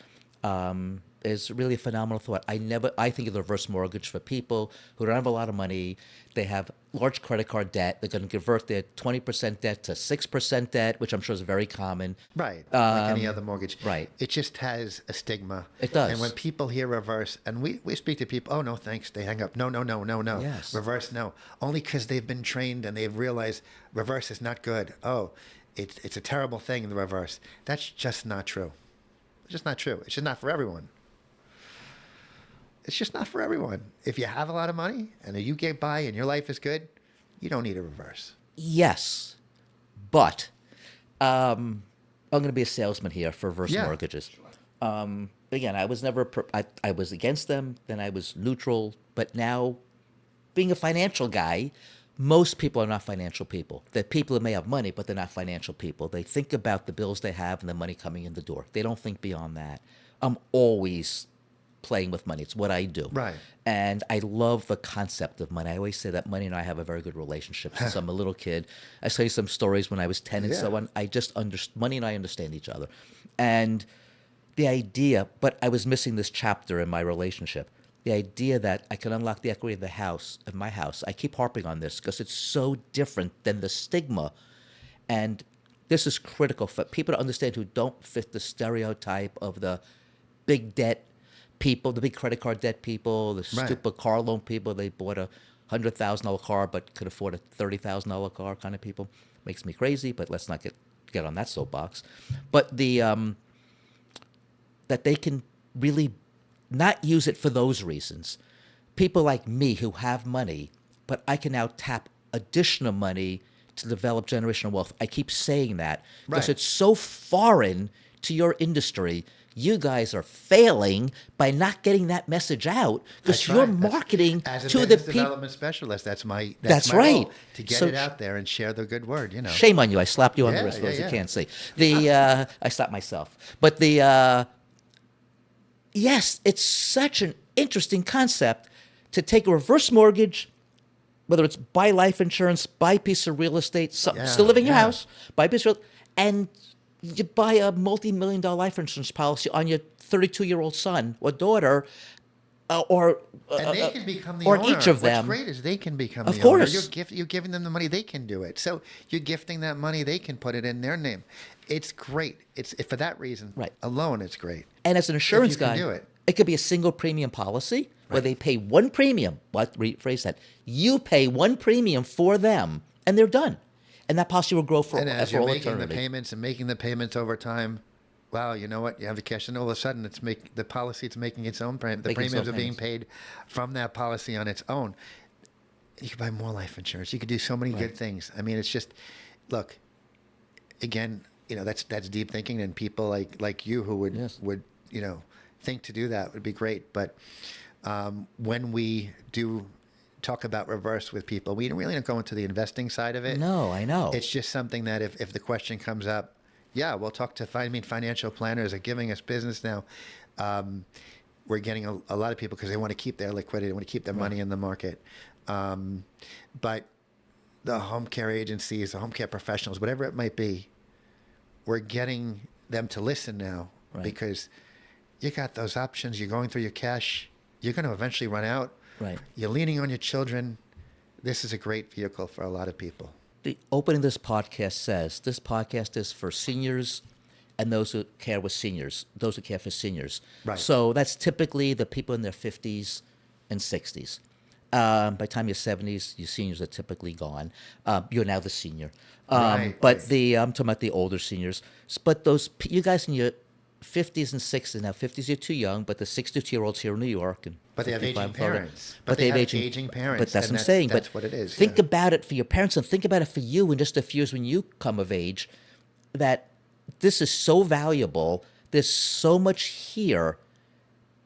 [SPEAKER 2] is really a phenomenal thought. I think of the reverse mortgage for people who don't have a lot of money. They have large credit card debt. They're going to convert their 20% debt to 6% debt, which I'm sure is very common.
[SPEAKER 1] Right, like any other mortgage.
[SPEAKER 2] right.
[SPEAKER 1] It just has a stigma.
[SPEAKER 2] It does.
[SPEAKER 1] And when people hear reverse, and we speak to people, oh, no, thanks, they hang up. No.
[SPEAKER 2] Yes.
[SPEAKER 1] Reverse, no. Only because they've been trained and they've realized reverse is not good. Oh, it's a terrible thing, the reverse. That's just not true. It's just not true. It's just not for everyone. It's just not for everyone. If you have a lot of money and you get by and your life is good, you don't need a reverse.
[SPEAKER 2] Yes, but I'm going to be a salesman here for reverse mortgages. Again, I was never, I was against them, then I was neutral, but now being a financial guy, most people are not financial people. They're people who may have money, but they're not financial people. They think about the bills they have and the money coming in the door. They don't think beyond that. I'm always playing with money. It's what I do.
[SPEAKER 1] Right.
[SPEAKER 2] And I love the concept of money. I always say that money and I have a very good relationship since I'm a little kid. I tell you some stories when I was 10 and so on. I just money and I understand each other. And the idea, but I was missing this chapter in my relationship. The idea that I can unlock the equity of my house. I keep harping on this because it's so different than the stigma. And this is critical for people to understand who don't fit the stereotype of the big debt people, the big credit card debt people, the stupid car loan people. They bought a $100,000 car but could afford a $30,000 car kind of people. Makes me crazy, but let's not get on that soapbox. But that they can really not use it for those reasons. People like me who have money, but I can now tap additional money to develop generational wealth. I keep saying that because it's so foreign to your industry. You guys are failing by not getting that message out because you're marketing
[SPEAKER 1] as a
[SPEAKER 2] to the
[SPEAKER 1] business
[SPEAKER 2] people.
[SPEAKER 1] development specialist. That's my
[SPEAKER 2] right.
[SPEAKER 1] role, to get it out there and share the good word.
[SPEAKER 2] Shame on you! I slapped you on the wrist for those who can't see. I slapped myself, but yes, it's such an interesting concept to take a reverse mortgage, whether it's buy life insurance, buy a piece of real estate, still live in your house, buy a piece of real, and you buy a multi-million-dollar life insurance policy on your 32-year-old son or daughter, and
[SPEAKER 1] they can become the
[SPEAKER 2] or
[SPEAKER 1] owner.
[SPEAKER 2] each of them.
[SPEAKER 1] What's great is they can become
[SPEAKER 2] Of
[SPEAKER 1] the
[SPEAKER 2] course.
[SPEAKER 1] owner. You're giving them the money, they can do it. So you're gifting that money, they can put it in their name. It's great. It's for that reason alone, it's great.
[SPEAKER 2] And as an insurance
[SPEAKER 1] if you
[SPEAKER 2] guy,
[SPEAKER 1] can do it.
[SPEAKER 2] It could be a single premium policy where they pay one premium. Rephrase that. You pay one premium for them, and they're done. And that policy will grow for all eternity.
[SPEAKER 1] And as you're making the payments and making the payments over time, wow, you know what? You have the cash, and all of a sudden, the policy it's making its own premium. The premiums are being paid from that policy on its own. You can buy more life insurance. You could do so many good things. I mean, it's just, look, again, that's deep thinking, and people like you who would think to do that would be great. But when we do talk about reverse with people, we really don't go into the investing side of it.
[SPEAKER 2] No, I know.
[SPEAKER 1] It's just something that if the question comes up, we'll talk to financial planners are giving us business now. We're getting a lot of people because they want to keep their liquidity, they want to keep their money in the market. But the home care agencies, the home care professionals, whatever it might be, we're getting them to listen now because you got those options. You're going through your cash. You're going to eventually run out.
[SPEAKER 2] Right.
[SPEAKER 1] You're leaning on your children. This is a great vehicle for a lot of people.
[SPEAKER 2] The opening of this podcast says this podcast is for seniors and those who care with seniors, those who care for seniors.
[SPEAKER 1] Right.
[SPEAKER 2] So that's typically the people in their 50s and 60s. By the time you're 70s, your seniors are typically gone. You're now the senior. I'm talking about the older seniors. But you guys in your 50s and 60s, now 50s you're too young, but the 62-year-olds here in New York.
[SPEAKER 1] But they have aging parents.
[SPEAKER 2] But they have aging parents. But that's what I'm saying.
[SPEAKER 1] That's what it is.
[SPEAKER 2] Think about it for your parents and think about it for you in just a few years when you come of age, that this is so valuable. There's so much here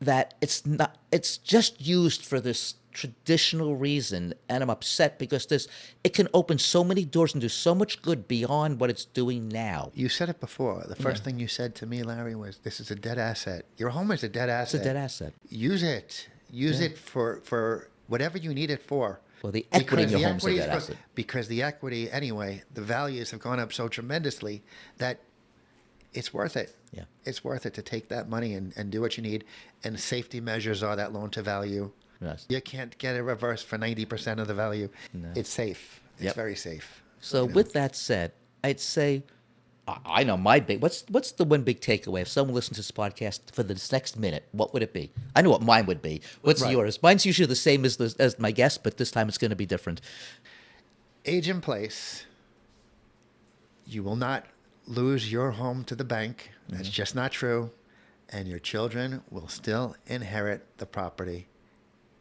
[SPEAKER 2] that it's just used for this traditional reason, and I'm upset because it can open so many doors and do so much good beyond what it's doing now.
[SPEAKER 1] You said it before. The first thing you said to me, Larry, was this is a dead asset. Your home is a dead asset.
[SPEAKER 2] It's a dead asset.
[SPEAKER 1] Use it. Use it for whatever you need it for.
[SPEAKER 2] Well, the equity in your home's a
[SPEAKER 1] equity
[SPEAKER 2] dead
[SPEAKER 1] is
[SPEAKER 2] asset.
[SPEAKER 1] because the equity, anyway, the values have gone up so tremendously that it's worth it.
[SPEAKER 2] Yeah.
[SPEAKER 1] It's worth it to take that money and do what you need. And safety measures are that loan to value.
[SPEAKER 2] Yes.
[SPEAKER 1] You can't get a reverse for 90% of the value.
[SPEAKER 2] No.
[SPEAKER 1] It's safe. It's
[SPEAKER 2] Yep.
[SPEAKER 1] very safe.
[SPEAKER 2] So with that said, I'd say, I know my big, what's the one big takeaway? If someone listens to this podcast for this next minute, what would it be? I know what mine would be. What's
[SPEAKER 1] Right.
[SPEAKER 2] yours? Mine's usually the same as my guest, but this time it's going to be different.
[SPEAKER 1] Age in place. You will not lose your home to the bank. That's just not true. And your children will still inherit the property.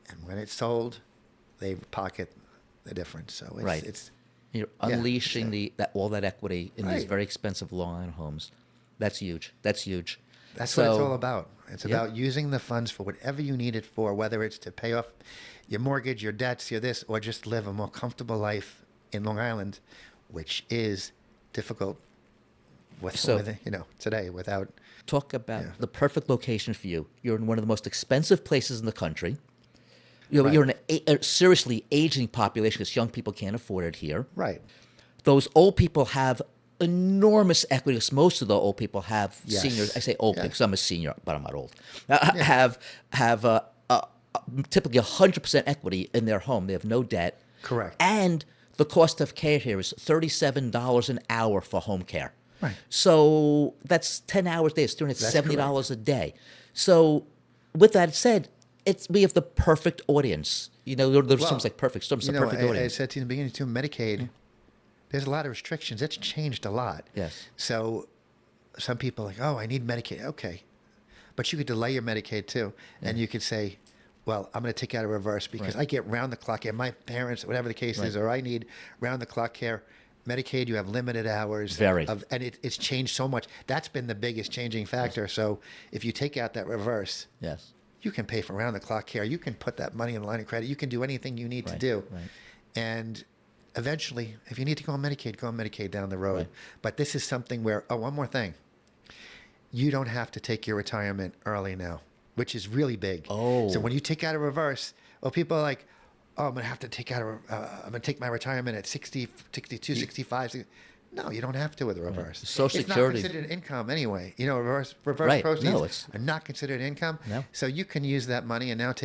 [SPEAKER 1] And when it's sold, they pocket the difference. So it's,
[SPEAKER 2] Right.
[SPEAKER 1] it's
[SPEAKER 2] You're
[SPEAKER 1] Yeah,
[SPEAKER 2] unleashing all that equity in these
[SPEAKER 1] Right.
[SPEAKER 2] very expensive Long Island homes. That's huge. That's huge.
[SPEAKER 1] That's
[SPEAKER 2] So-
[SPEAKER 1] what it's all about. It's
[SPEAKER 2] Yeah.
[SPEAKER 1] about using the funds for whatever you need it for, whether it's to pay off your mortgage, your debts, your this, or just live a more comfortable life in Long Island, which is difficult
[SPEAKER 2] So-
[SPEAKER 1] today without.
[SPEAKER 2] Talk about
[SPEAKER 1] Yeah.
[SPEAKER 2] the perfect location for you. You're in one of the most expensive places in the country. You're
[SPEAKER 1] Right.
[SPEAKER 2] in a seriously aging population because young people can't afford it here.
[SPEAKER 1] Right.
[SPEAKER 2] Those old people have enormous equity because most of the old people have
[SPEAKER 1] Yes.
[SPEAKER 2] seniors. I say old
[SPEAKER 1] Yes.
[SPEAKER 2] because I'm a senior, but I'm not old. Have typically 100% equity in their home. They have no debt.
[SPEAKER 1] Correct.
[SPEAKER 2] And the cost of care here is $37 an hour for home care.
[SPEAKER 1] Right.
[SPEAKER 2] So that's 10 hours a day. It's $370 a day. So with that said, we have the perfect audience. There's
[SPEAKER 1] Well,
[SPEAKER 2] storms like perfect storms, the perfect
[SPEAKER 1] I
[SPEAKER 2] audience.
[SPEAKER 1] said to you in the beginning too, Medicaid, there's a lot of restrictions. It's changed a lot.
[SPEAKER 2] Yes.
[SPEAKER 1] So some people are like, oh, I need Medicaid. Okay. But you could delay your Medicaid too. And you could say, well, I'm going to take out a reverse because I get round the clock care. My parents, whatever the case is, or I need round the clock care. Medicaid, you have limited hours.
[SPEAKER 2] Very.
[SPEAKER 1] And it's changed so much. That's been the biggest changing factor. So if you take out that reverse,
[SPEAKER 2] Yes.
[SPEAKER 1] you can pay for round-the-clock care. You can put that money in the line of credit. You can do anything you need to do.
[SPEAKER 2] Right.
[SPEAKER 1] And eventually, if you need to go on Medicaid down the road.
[SPEAKER 2] Right.
[SPEAKER 1] But this is something where, one more thing. You don't have to take your retirement early now, which is really big.
[SPEAKER 2] Oh.
[SPEAKER 1] So when you take out a reverse, people are like, oh, I'm going to have to take out I'm going to take my retirement at 60, 62, 65. 60. No, you don't have to with a reverse.
[SPEAKER 2] Social
[SPEAKER 1] it's
[SPEAKER 2] Security.
[SPEAKER 1] not considered income anyway. Reverse
[SPEAKER 2] Right.
[SPEAKER 1] proceeds
[SPEAKER 2] No, it's-
[SPEAKER 1] are not considered income.
[SPEAKER 2] No.
[SPEAKER 1] So you can use that money and now you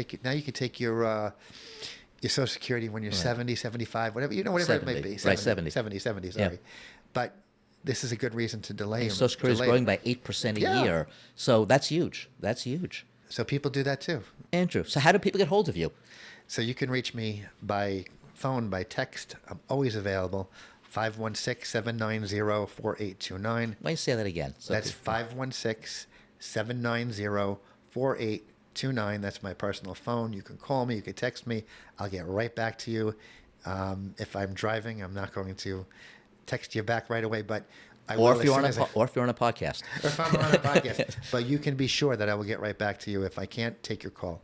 [SPEAKER 1] can take your Social Security when you're 70, 75, whatever whatever
[SPEAKER 2] 70,
[SPEAKER 1] it may be.
[SPEAKER 2] right, 70.
[SPEAKER 1] 70, sorry.
[SPEAKER 2] Yeah.
[SPEAKER 1] But this is a good reason to delay.
[SPEAKER 2] And Social Security is growing by 8% a
[SPEAKER 1] Yeah.
[SPEAKER 2] year. So that's huge. That's huge.
[SPEAKER 1] So people do that too.
[SPEAKER 2] Andrew, so how do people get hold of you?
[SPEAKER 1] So you can reach me by phone, by text. I'm always available. 516-790-4829.
[SPEAKER 2] Why don't you say that again? So
[SPEAKER 1] That's 516-790-4829. That's my personal phone. You can call me. You can text me. I'll get right back to you. If I'm driving, I'm not going to text you back right away, but I will.
[SPEAKER 2] or if you're on
[SPEAKER 1] as
[SPEAKER 2] a
[SPEAKER 1] soon as
[SPEAKER 2] or if you're on a podcast.
[SPEAKER 1] or if I'm on a podcast. But you can be sure that I will get right back to you if I can't take your call.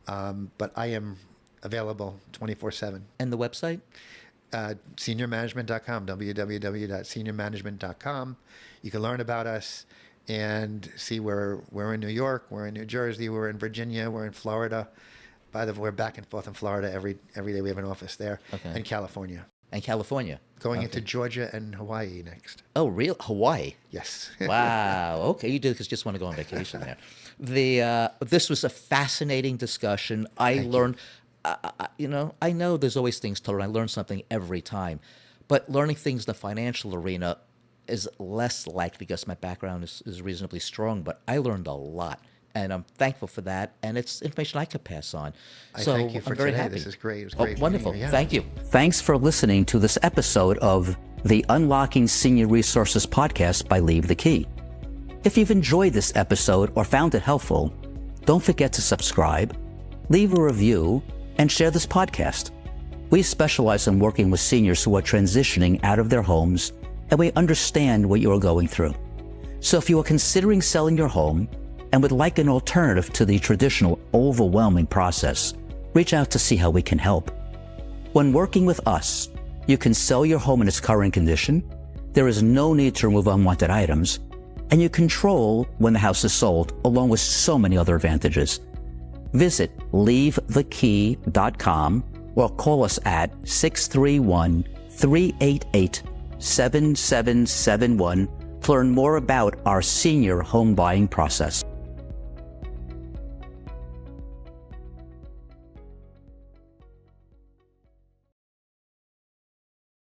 [SPEAKER 1] But I am available 24/7.
[SPEAKER 2] And the website?
[SPEAKER 1] Seniormanagement.com, www.seniormanagement.com. You can learn about us and see we're in New York, we're in New Jersey, we're in Virginia, we're in Florida. By the way, we're back and forth in Florida every day. We have an office there.
[SPEAKER 2] Okay.
[SPEAKER 1] And California.
[SPEAKER 2] And California.
[SPEAKER 1] Going
[SPEAKER 2] Okay.
[SPEAKER 1] into Georgia and Hawaii next.
[SPEAKER 2] Oh, real? Hawaii?
[SPEAKER 1] Yes.
[SPEAKER 2] Wow. Okay, you did because you just want to go on vacation there. This was a fascinating discussion. I learned, I know there's always things to learn. I learn something every time, but learning things in the financial arena is less likely because my background is reasonably strong. But I learned a lot, and I'm thankful for that. And it's information I could pass on.
[SPEAKER 1] I
[SPEAKER 2] So
[SPEAKER 1] thank you for
[SPEAKER 2] I'm very
[SPEAKER 1] today.
[SPEAKER 2] happy.
[SPEAKER 1] This is great. It was
[SPEAKER 2] Oh,
[SPEAKER 1] great meeting
[SPEAKER 2] wonderful.
[SPEAKER 1] you. Yeah.
[SPEAKER 2] Thank you.
[SPEAKER 4] Thanks for listening to this episode of the Unlocking Senior Resources podcast by Leave the Key. If you've enjoyed this episode or found it helpful, don't forget to subscribe, leave a review, and share this podcast. We specialize in working with seniors who are transitioning out of their homes, and we understand what you are going through. So if you are considering selling your home and would like an alternative to the traditional overwhelming process, reach out to see how we can help. When working with us, you can sell your home in its current condition, there is no need to remove unwanted items, and you control when the house is sold, along with so many other advantages. Visit leavethekey.com or call us at 631-388-7771 to learn more about our senior home buying process.